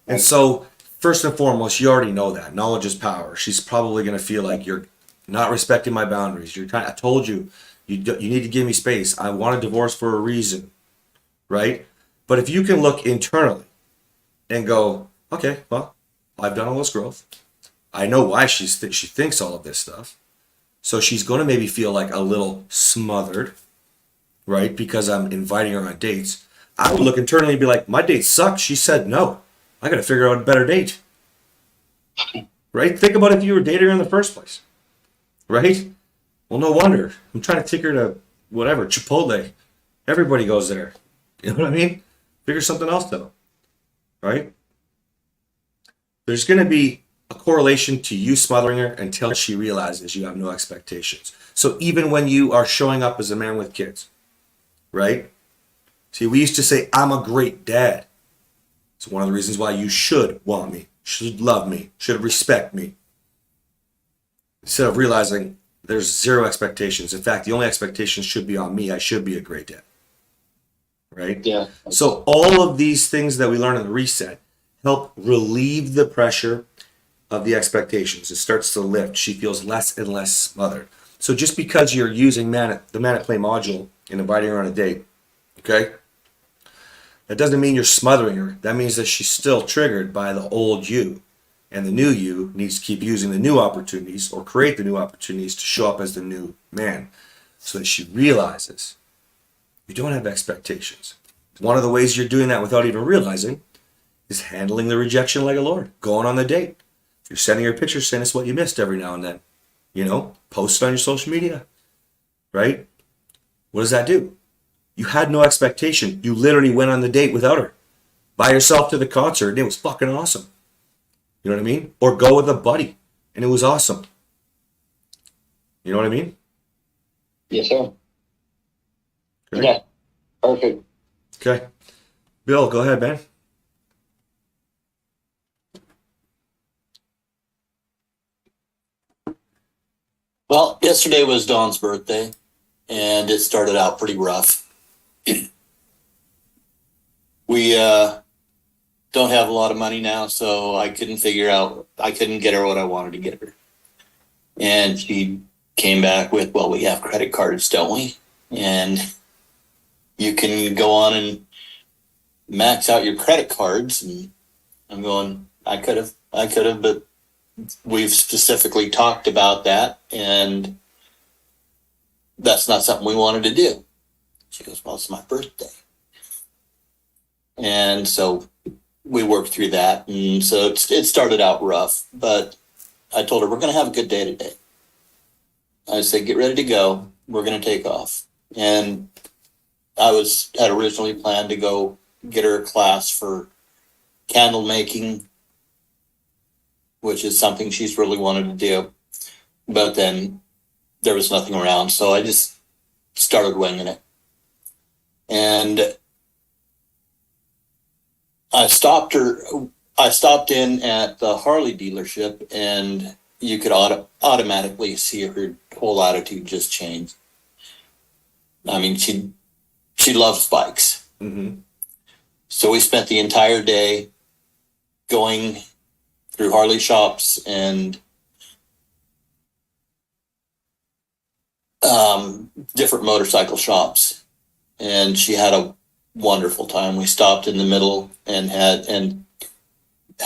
And so, first and foremost, you already know that. Knowledge is power. She's probably going to feel like you're not respecting my boundaries. I told you, you need to give me space. I want a divorce for a reason, right? But if you can look internally and go, okay, well, I've done all this growth. I know why she thinks all of this stuff. So she's going to maybe feel like a little smothered, right? Because I'm inviting her on dates. I would look internally and be like, my date sucked. She said no. I got to figure out a better date. Right? Think about if you were dating her in the first place. Right? Well, no wonder. I'm trying to take her to whatever, Chipotle. Everybody goes there. You know what I mean? Figure something else out. Right? There's going to be a correlation to you smothering her until she realizes you have no expectations. So even when you are showing up as a man with kids, right? See, we used to say, I'm a great dad. It's one of the reasons why you should want me, should love me, should respect me. Instead of realizing there's zero expectations. In fact, the only expectations should be on me. I should be a great dad. Right? Yeah. So all of these things that we learn in the reset help relieve the pressure of the expectations. It starts to lift. She feels less and less smothered. So just because you're using the Man at Play module and inviting her on a date, okay, that doesn't mean you're smothering her. That means that she's still triggered by the old you. And the new you needs to keep using the new opportunities or create the new opportunities to show up as the new man so that she realizes you don't have expectations. One of the ways you're doing that without even realizing is handling the rejection like a lord, going on the date. If you're sending her pictures saying it's what you missed every now and then, post it on your social media, right? What does that do? You had no expectation. You literally went on the date without her, by yourself to the concert, and it was fucking awesome. You know what I mean? Or go with a buddy, and it was awesome. You know what I mean? Yes, sir. Okay. Yeah, perfect. Okay. Bill, go ahead, man. Well, yesterday was Dawn's birthday, and it started out pretty rough. We don't have a lot of money now, so I couldn't get her what I wanted to get her. And she came back with, well, we have credit cards, don't we? And you can go on and max out your credit cards. And I'm going, I could have, but we've specifically talked about that, and that's not something we wanted to do. She goes, well, it's my birthday. And so we worked through that. And so it started out rough, but I told her, we're going to have a good day today. I said, get ready to go. We're going to take off. And I had originally planned to go get her a class for candle making, which is something she's really wanted to do. But then there was nothing around, so I just started winging it. And I stopped in at the Harley dealership, and you could automatically see her whole attitude just change. I mean, she loves bikes. Mm-hmm. So we spent the entire day going through Harley shops and different motorcycle shops, and she had a wonderful time. We stopped in the middle and had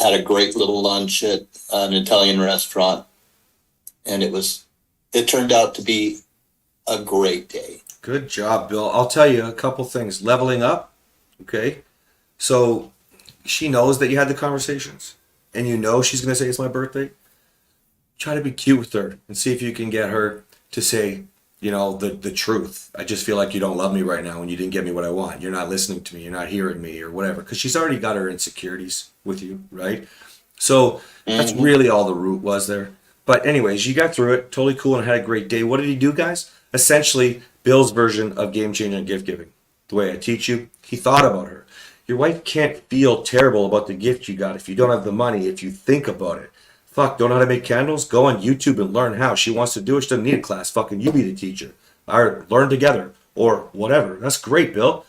a great little lunch at an Italian restaurant, and it turned out to be a great day. Good job, Bill. I'll tell you a couple things. Leveling up, okay? So she knows that you had the conversations, and she's going to say it's my birthday. Try to be cute with her and see if you can get her to say, the truth. I just feel like you don't love me right now and you didn't get me what I want. You're not listening to me. You're not hearing me or whatever. Because she's already got her insecurities with you, right? So that's really all the root was there. But anyways, you got through it. Totally cool and had a great day. What did he do, guys? Essentially, Bill's version of game changing gift giving. The way I teach you, he thought about her. Your wife can't feel terrible about the gift you got if you don't have the money, if you think about it. Fuck, don't know how to make candles? Go on YouTube and learn how. She wants to do it. She doesn't need a class. Fucking you be the teacher. Or learn together. Or whatever. That's great, Bill.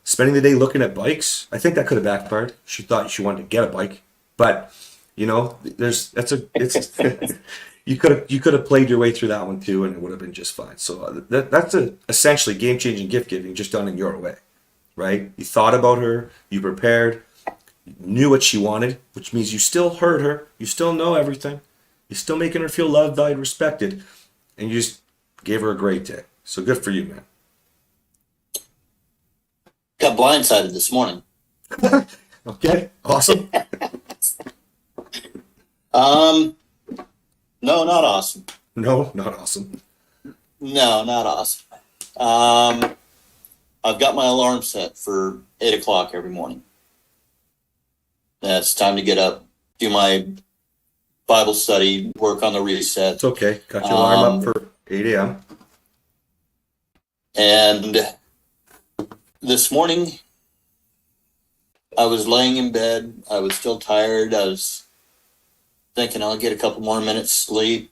Spending the day looking at bikes. I think that could have backfired. She thought she wanted to get a bike. But, you could have played your way through that one too, and it would have been just fine. So that's essentially game-changing gift giving, just done in your way, right? You thought about her. You prepared. Knew what she wanted, which means you still heard her, you still know everything, you're still making her feel loved, valued, respected, and you just gave her a great day. So good for you, man. Got blindsided this morning. Okay, awesome. No, not awesome. No, not awesome. No, not awesome. I've got my alarm set for 8:00 every morning. It's time to get up, do my Bible study, work on the reset. It's okay. Got your alarm up for 8 a.m. And this morning, I was laying in bed. I was still tired. I was thinking I'll get a couple more minutes sleep.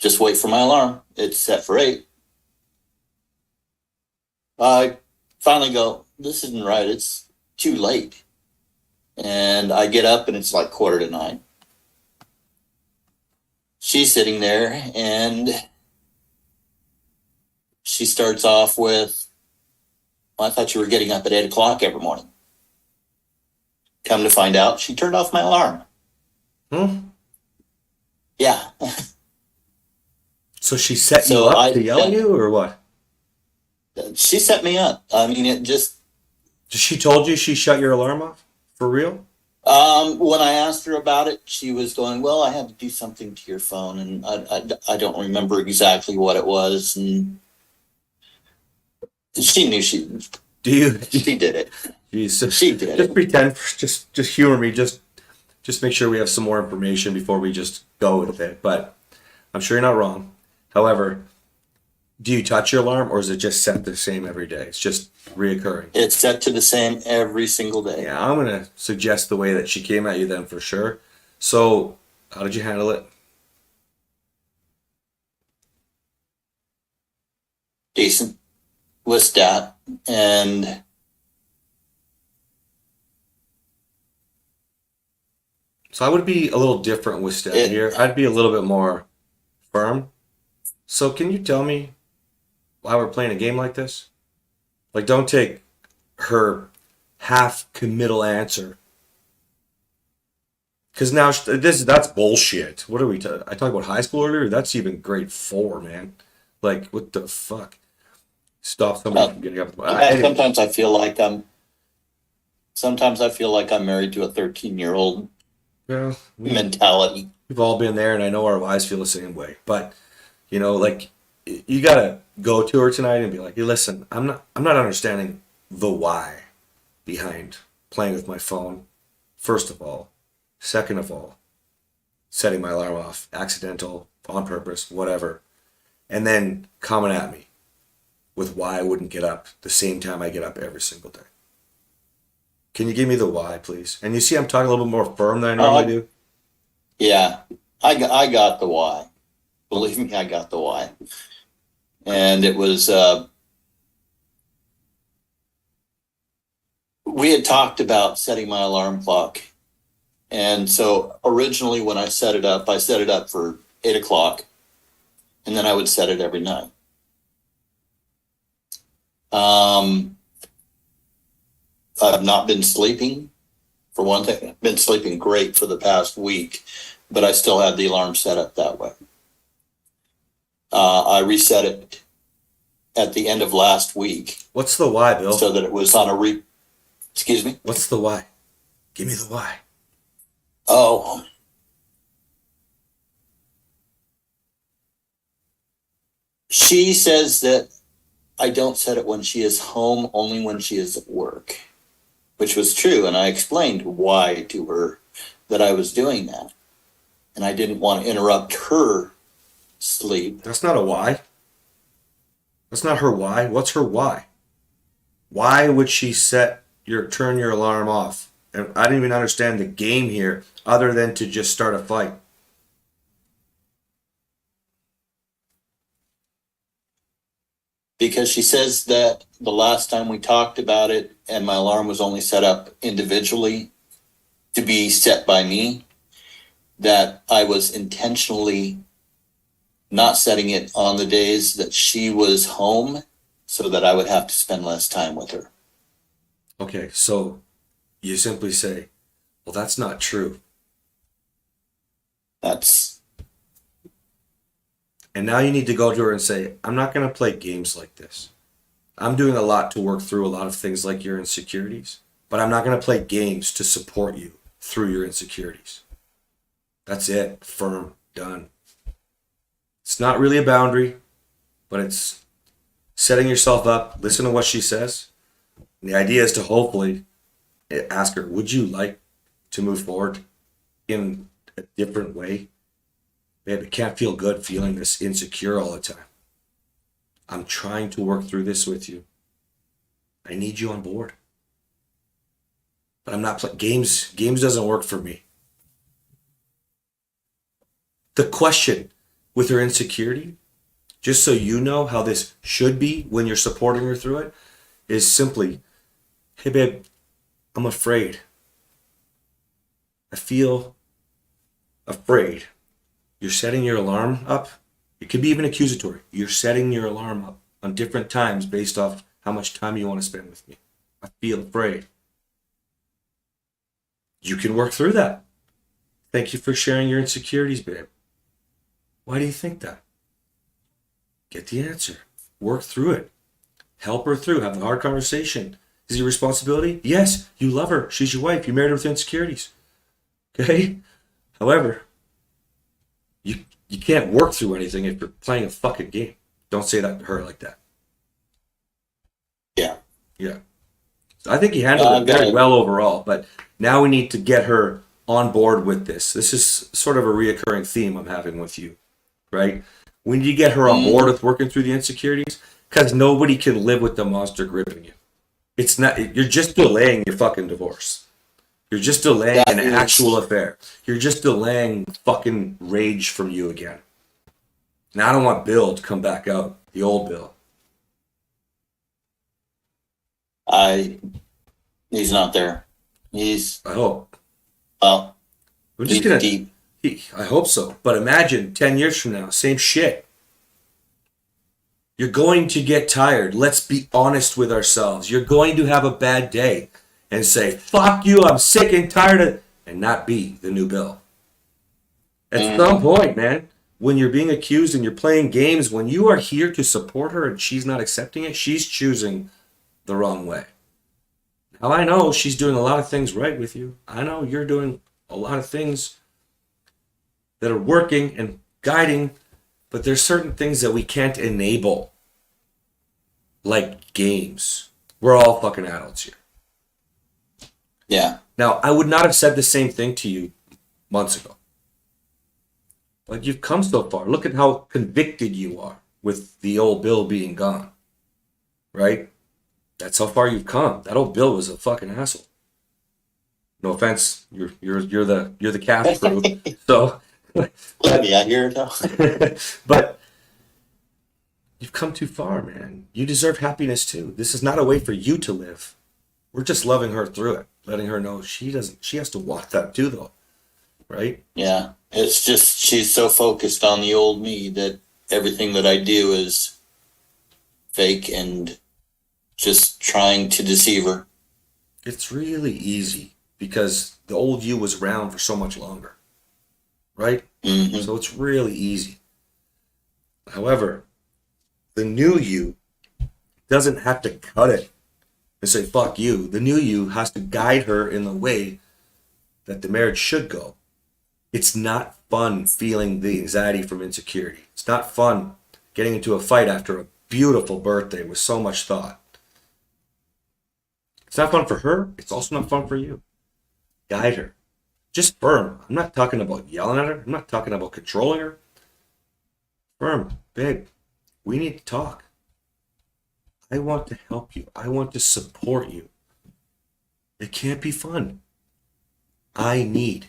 Just wait for my alarm. It's set for 8. I finally go, this isn't right. It's too late. And I get up and it's like 8:45. She's sitting there and she starts off with, well, I thought you were getting up at 8 o'clock every morning. Come to find out, she turned off my alarm. Yeah. So she set you So up to yell at you, or what? She set me up. I mean, it just, She told you she shut your alarm off? For real? when I asked her about it, she was going, well, I had to do something to your phone. And I don't remember exactly what it was. And she knew she did it. Jeez, She did just it. pretend, just humor me, just make sure we have some more information before we just go with it. But I'm sure you're not wrong. However, do you touch your alarm, or is it just set the same every day? It's just reoccurring. It's set to the same every single day. Yeah, I'm gonna suggest the way that she came at you then for sure. So, how did you handle it? Decent with stat. And So I would be a little different with Steph here. I'd be a little bit more firm. So can you tell me why we're playing a game like this? Like, don't take her half committal answer. Because now that's bullshit. What are we talking? I talked about high school earlier. That's even grade 4, man. Like, what the fuck? Stop somebody from getting up. Anyway. Sometimes I feel like I'm married to a 13-year-old Well, mentality. we've all been there, and I know our wives feel the same way. But like, you gotta go to her tonight and be like, "Hey, listen, I'm not understanding the why behind playing with my phone. First of all, second of all, setting my alarm off, accidental, on purpose, whatever, and then coming at me with why I wouldn't get up the same time I get up every single day. Can you give me the why, please?" And you see, I'm talking a little bit more firm than I normally do. Yeah, I got the why. Believe me, I got the why. And it was, we had talked about setting my alarm clock. And so originally when I set it up for 8 o'clock, and then I would set it every night. I've not been sleeping, for one thing. I've been sleeping great for the past week, but I still had the alarm set up that way. I reset it at the end of last week What's the why, Bill? so that it was on a excuse me? What's the why? Give me the why. Oh. She says that I don't set it when she is home, only when she is at work, which was true. And I explained why to her that I was doing that. And I didn't want to interrupt her sleep. That's not a why. That's not her why. What's her why? Why would she turn your alarm off? And I didn't even understand the game here other than to just start a fight. Because she says that the last time we talked about it and my alarm was only set up individually to be set by me, that I was intentionally not setting it on the days that she was home so that I would have to spend less time with her. Okay, so you simply say, well, that's not true. And now you need to go to her and say, I'm not going to play games like this. I'm doing a lot to work through a lot of things like your insecurities, but I'm not going to play games to support you through your insecurities. That's it. Firm. Done. It's not really a boundary, but it's setting yourself up. Listen to what she says. And the idea is to hopefully ask her, would you like to move forward in a different way? Babe, it can't feel good feeling this insecure all the time. I'm trying to work through this with you. I need you on board. But I'm not playing games. Games doesn't work for me. The question with her insecurity, just so you know how this should be when you're supporting her through it, is simply, hey babe, I'm afraid. I feel afraid. You're setting your alarm up. It could be even accusatory. You're setting your alarm up on different times based off how much time you want to spend with me. I feel afraid. You can work through that. Thank you for sharing your insecurities, babe. Why do you think that? Get the answer. Work through it. Help her through. Have a hard conversation. Is it your responsibility? Yes, you love her. She's your wife. You married her with insecurities. Okay? However, you can't work through anything if you're playing a fucking game. Don't say that to her like that. Yeah. Yeah. So I think you handled it very well overall, but now we need to get her on board with this. This is sort of a reoccurring theme I'm having with you, right? We need to get her on board with working through the insecurities, because nobody can live with the monster gripping you. It's not. You're just delaying your fucking divorce. You're just delaying an actual affair. You're just delaying fucking rage from you again. And I don't want Bill to come back out, the old Bill. He's not there. I hope. Well, We're just gonna. I hope so. But imagine 10 years from now, same shit. You're going to get tired. Let's be honest with ourselves. You're going to have a bad day and say, fuck you, I'm sick and tired of, and not be the new Bill. At some point, man, when you're being accused and you're playing games, when you are here to support her and she's not accepting it, she's choosing the wrong way. Now, I know she's doing a lot of things right with you. I know you're doing a lot of things that are working and guiding, but there's certain things that we can't enable, like games. We're all fucking adults here. yeah. Now, I would not have said the same thing to you months ago. But you've come so far. Look at how convicted you are with the old Bill being gone. Right? That's how far you've come. That old Bill was a fucking asshole. No offense, you're the calf crew. So Yeah, here though. but you've come too far, man. You deserve happiness too. This is not a way for you to live. We're just loving her through it, letting her know she has to walk that too, though. Right? Yeah. It's just she's so focused on the old me that everything that I do is fake and just trying to deceive her. It's really easy because the old you was around for so much longer. Right? Mm-hmm. So it's really easy. However, the new you doesn't have to cut it and say, fuck you. The new you has to guide her in the way that the marriage should go. It's not fun feeling the anxiety from insecurity. It's not fun getting into a fight after a beautiful birthday with so much thought. It's not fun for her. It's also not fun for you. Guide her. Just firm. I'm not talking about yelling at her. I'm not talking about controlling her. Firm. Babe, we need to talk. I want to help you. I want to support you. It can't be fun. I need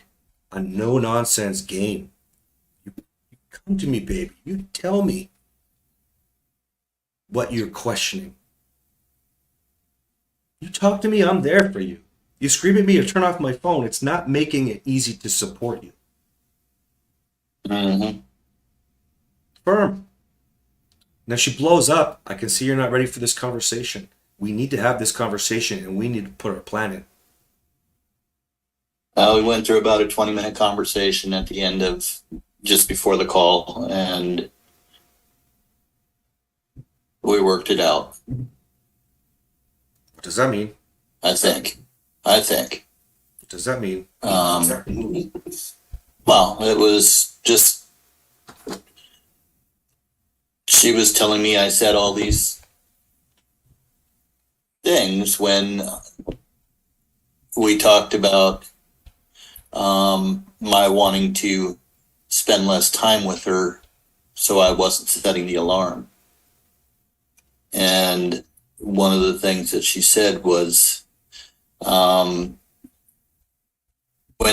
a no-nonsense game. You come to me, baby. You tell me what you're questioning. You talk to me, I'm there for you. You scream at me or turn off my phone, it's not making it easy to support you. Mm-hmm. Firm. Now, if she blows up, I can see you're not ready for this conversation. We need to have this conversation and we need to put our plan in. We went through about a 20-minute conversation at the end of just before the call, and we worked it out. What does that mean? I think. What does that mean? Well, it was just, she was telling me I said all these things when we talked about my wanting to spend less time with her, so I wasn't setting the alarm. And one of the things that she said was, when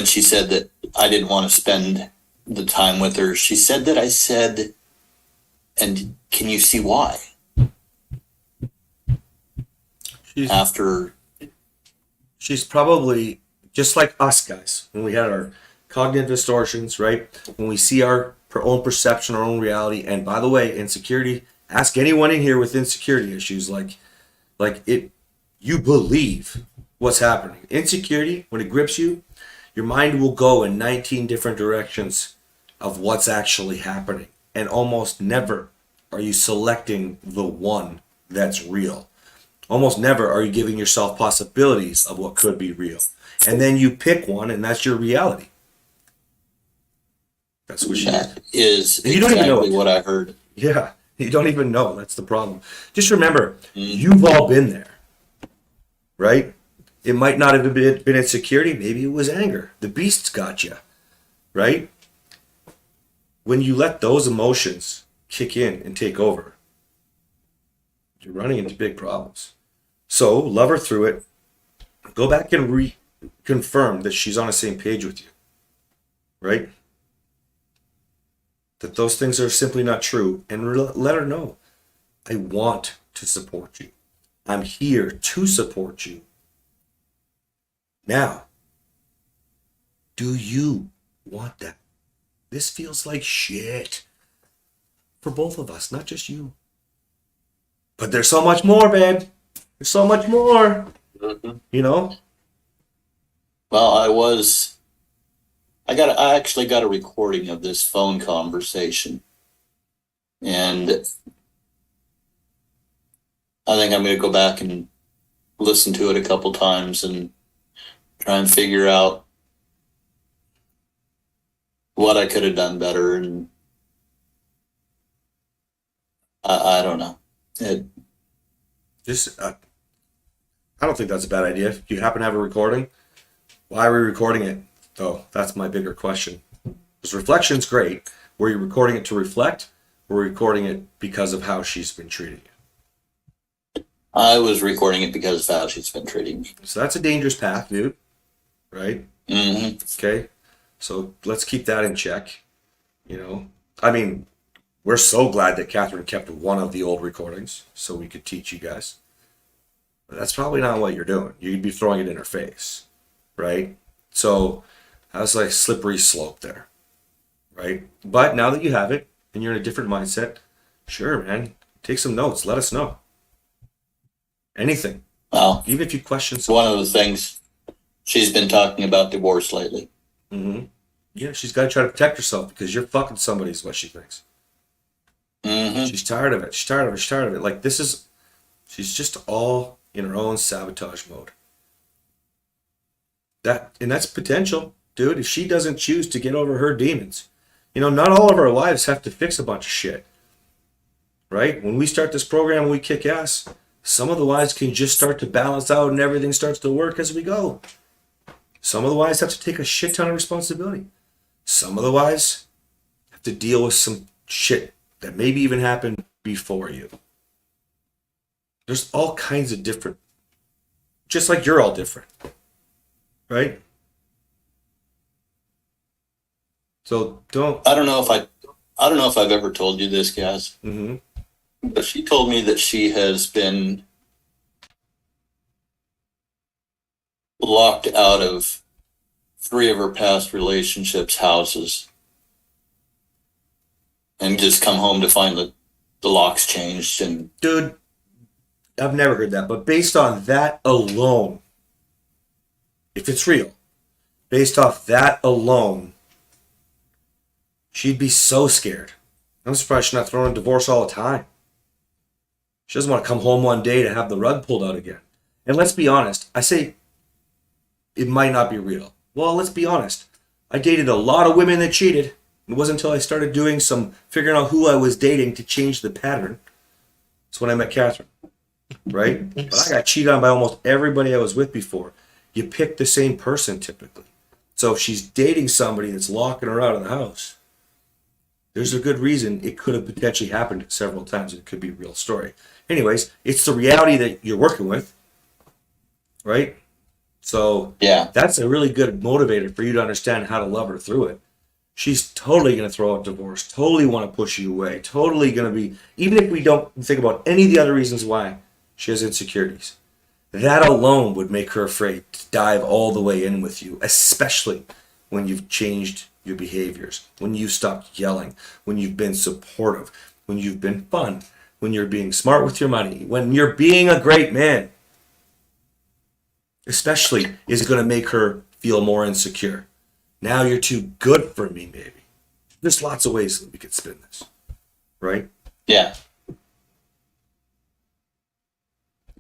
she said that I didn't want to spend the time with her, she said that I said, and can you see why? She's probably Just like us guys, when we had our cognitive distortions, right? When we see our own perception, our own reality, and by the way, insecurity, ask anyone in here with insecurity issues, like it, you believe what's happening. Insecurity, when it grips you, your mind will go in 19 different directions of what's actually happening. And almost never are you selecting the one that's real. Almost never are you giving yourself possibilities of what could be real. And then you pick one, and that's your reality. That's what she did. That is And you don't even know exactly it. what I heard. Yeah, you don't even know. That's the problem. Just remember, you've all been there, right? It might not have been insecurity. Maybe it was anger. The beast's got you, right? When you let those emotions kick in and take over, you're running into big problems. So love her through it. Go back and reconfirm that she's on the same page with you, right? That those things are simply not true, and let her know, I want to support you. I'm here to support you. Now, do you want that? This feels like shit for both of us, not just you. But there's so much more, babe. There's so much more. You know? Well, I actually got a recording of this phone conversation. And I think I'm going to go back and listen to it a couple times and try and figure out what I could have done better. And I don't know. I don't think that's a bad idea. If you happen to have a recording, why are we recording it? Oh, that's my bigger question. Because reflection's great. Were you recording it to reflect? Or were you recording it because of how she's been treating you? I was recording it because of how she's been treating me. So that's a dangerous path, dude. Right? Mm-hmm. Okay? So let's keep that in check. You know? I mean, we're so glad that Catherine kept one of the old recordings so we could teach you guys. But that's probably not what you're doing. You'd be throwing it in her face. Right? So that's like slippery slope there. Right? But now that you have it and you're in a different mindset, sure, man, take some notes. Let us know. Anything. Well, Even if you question it's something. one of the things she's been talking about divorce lately. Mm-hmm. Yeah, she's got to try to protect herself because you're fucking somebody is what she thinks. Mm-hmm. She's tired of it. She's tired of it. She's tired of it. Like she's just all in her own sabotage mode. That's potential, dude. If she doesn't choose to get over her demons, not all of our wives have to fix a bunch of shit, right? When we start this program, we kick ass. Some of the wives can just start to balance out and everything starts to work as we go. Some of the wives have to take a shit ton of responsibility. Some of the wives have to deal with some shit that maybe even happened before you. There's all kinds of different, just like you're all different, right? So I don't know if I've ever told you this, guys. Mm-hmm. But she told me that she has been locked out of 3 of her past relationships' houses and just come home to find the locks changed. And Dude, I've never heard that, but based on that alone, if it's real, based off that alone, she'd be so scared. I'm surprised she's not throwing a divorce all the time. She doesn't want to come home one day to have the rug pulled out again. And let's be honest, I say it might not be real. Well, let's be honest. I dated a lot of women that cheated. It wasn't until I started doing some figuring out who I was dating to change the pattern. That's when I met Catherine. Right? But I got cheated on by almost everybody I was with before. You pick the same person typically. So if she's dating somebody that's locking her out of the house, there's a good reason it could have potentially happened several times. It could be a real story. Anyways, it's the reality that you're working with, right? So yeah, that's a really good motivator for you to understand how to love her through it. She's totally going to throw out divorce, totally want to push you away, totally going to be, even if we don't think about any of the other reasons why she has insecurities, That alone would make her afraid to dive all the way in with you, especially when you've changed your behaviors, when you stopped yelling, when you've been supportive, when you've been fun, when you're being smart with your money, when you're being a great man. Especially is going to make her feel more insecure. Now you're too good for me, maybe. There's lots of ways that we could spin this, right? Yeah.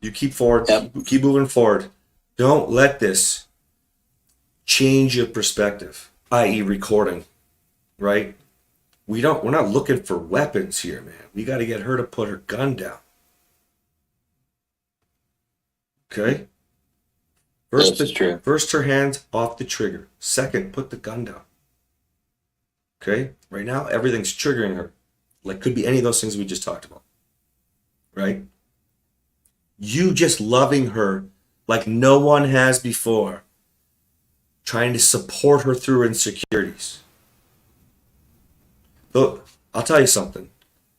You keep forward, Yep. keep moving forward. Don't let this change your perspective, i.e. recording, right? We're not looking for weapons here, man. We got to get her to put her gun down. Okay? This is true. First, her hands off the trigger. Second, put the gun down. Okay? Right now, everything's triggering her. Like, could be any of those things we just talked about. Right? You just loving her like no one has before. Trying to support her through insecurities. Look, I'll tell you something.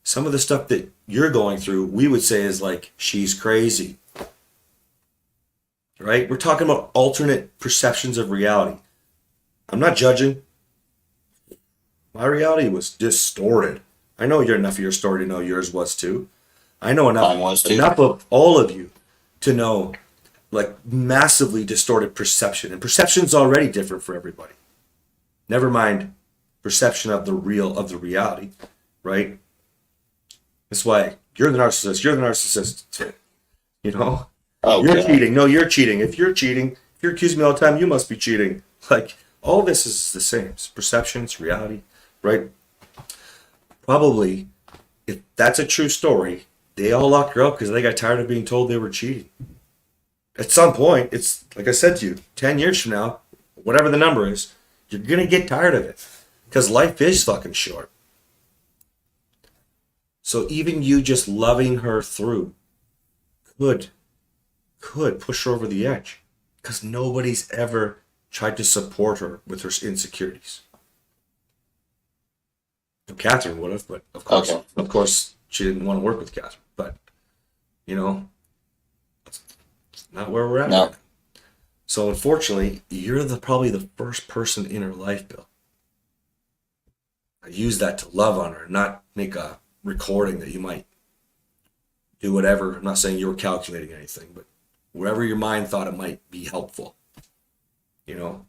Some of the stuff that you're going through, we would say is like, she's crazy. Right? We're talking about alternate perceptions of reality. I'm not judging. My reality was distorted. I know enough of your story to know yours was too. I know Mine was too. enough of all of you to know like massively distorted perception. And perception's already different for everybody. Never mind perception of the reality, right? That's why you're the narcissist. You know? Oh, You're God. cheating. No, you're cheating. If you're accusing me all the time, you must be cheating. Like, all this is the same. It's perception, it's reality, right? Probably, if that's a true story, they all locked her up because they got tired of being told they were cheating. At some point, it's like I said to you, 10 years from now, whatever the number is, you're going to get tired of it because life is fucking short. So even you just loving her through could push her over the edge because nobody's ever tried to support her with her insecurities. Catherine would have, but of course, she didn't want to work with Catherine. But you know, that's not where we're at. No. Right now. So unfortunately, you're probably the first person in her life, Bill. I use that to love on her, not make a recording that you might do whatever. I'm not saying you were calculating anything, but wherever your mind thought it might be helpful. You know,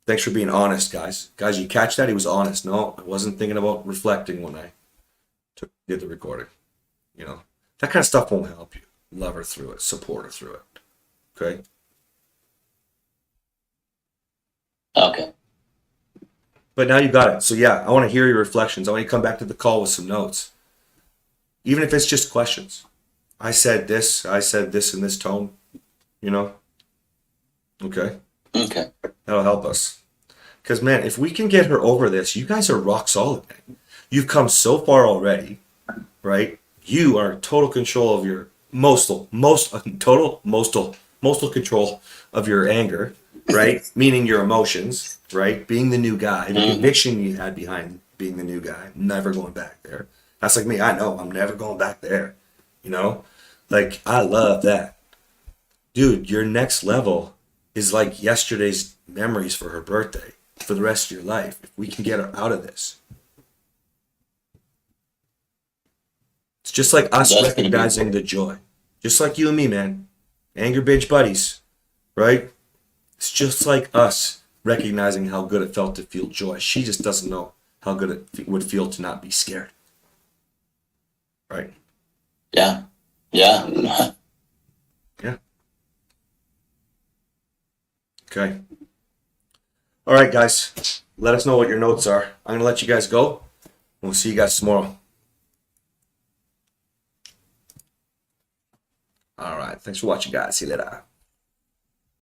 thanks for being honest, guys. Guys, you catch that? He was honest. No, I wasn't thinking about reflecting when I did the recording. You know, that kind of stuff won't help you. Love her through it, support her through it. Okay? Okay. But now you got it. So yeah, I want to hear your reflections. I want you to come back to the call with some notes. Even if it's just questions. I said this in this tone. You know? Okay? Okay. That'll help us. Because, man, if we can get her over this, you guys are rock solid, man. You've come so far already, right? You are in total control of your total control of your anger, right? Meaning your emotions, right? Being the new guy, the conviction you had behind being the new guy, never going back there. That's like me. I know I'm never going back there. You know? Like, I love that. Dude, your next level is like yesterday's memories for her birthday for the rest of your life. If we can get her out of this. It's just like us That's recognizing the joy. Just like you and me, man. Anger bitch buddies, right? It's just like us recognizing how good it felt to feel joy. She just doesn't know how good it would feel to not be scared. Right? Yeah. Yeah. Yeah. Okay. All right, guys. Let us know what your notes are. I'm going to let you guys go. We'll see you guys tomorrow. All right. Thanks for watching, guys. See you later.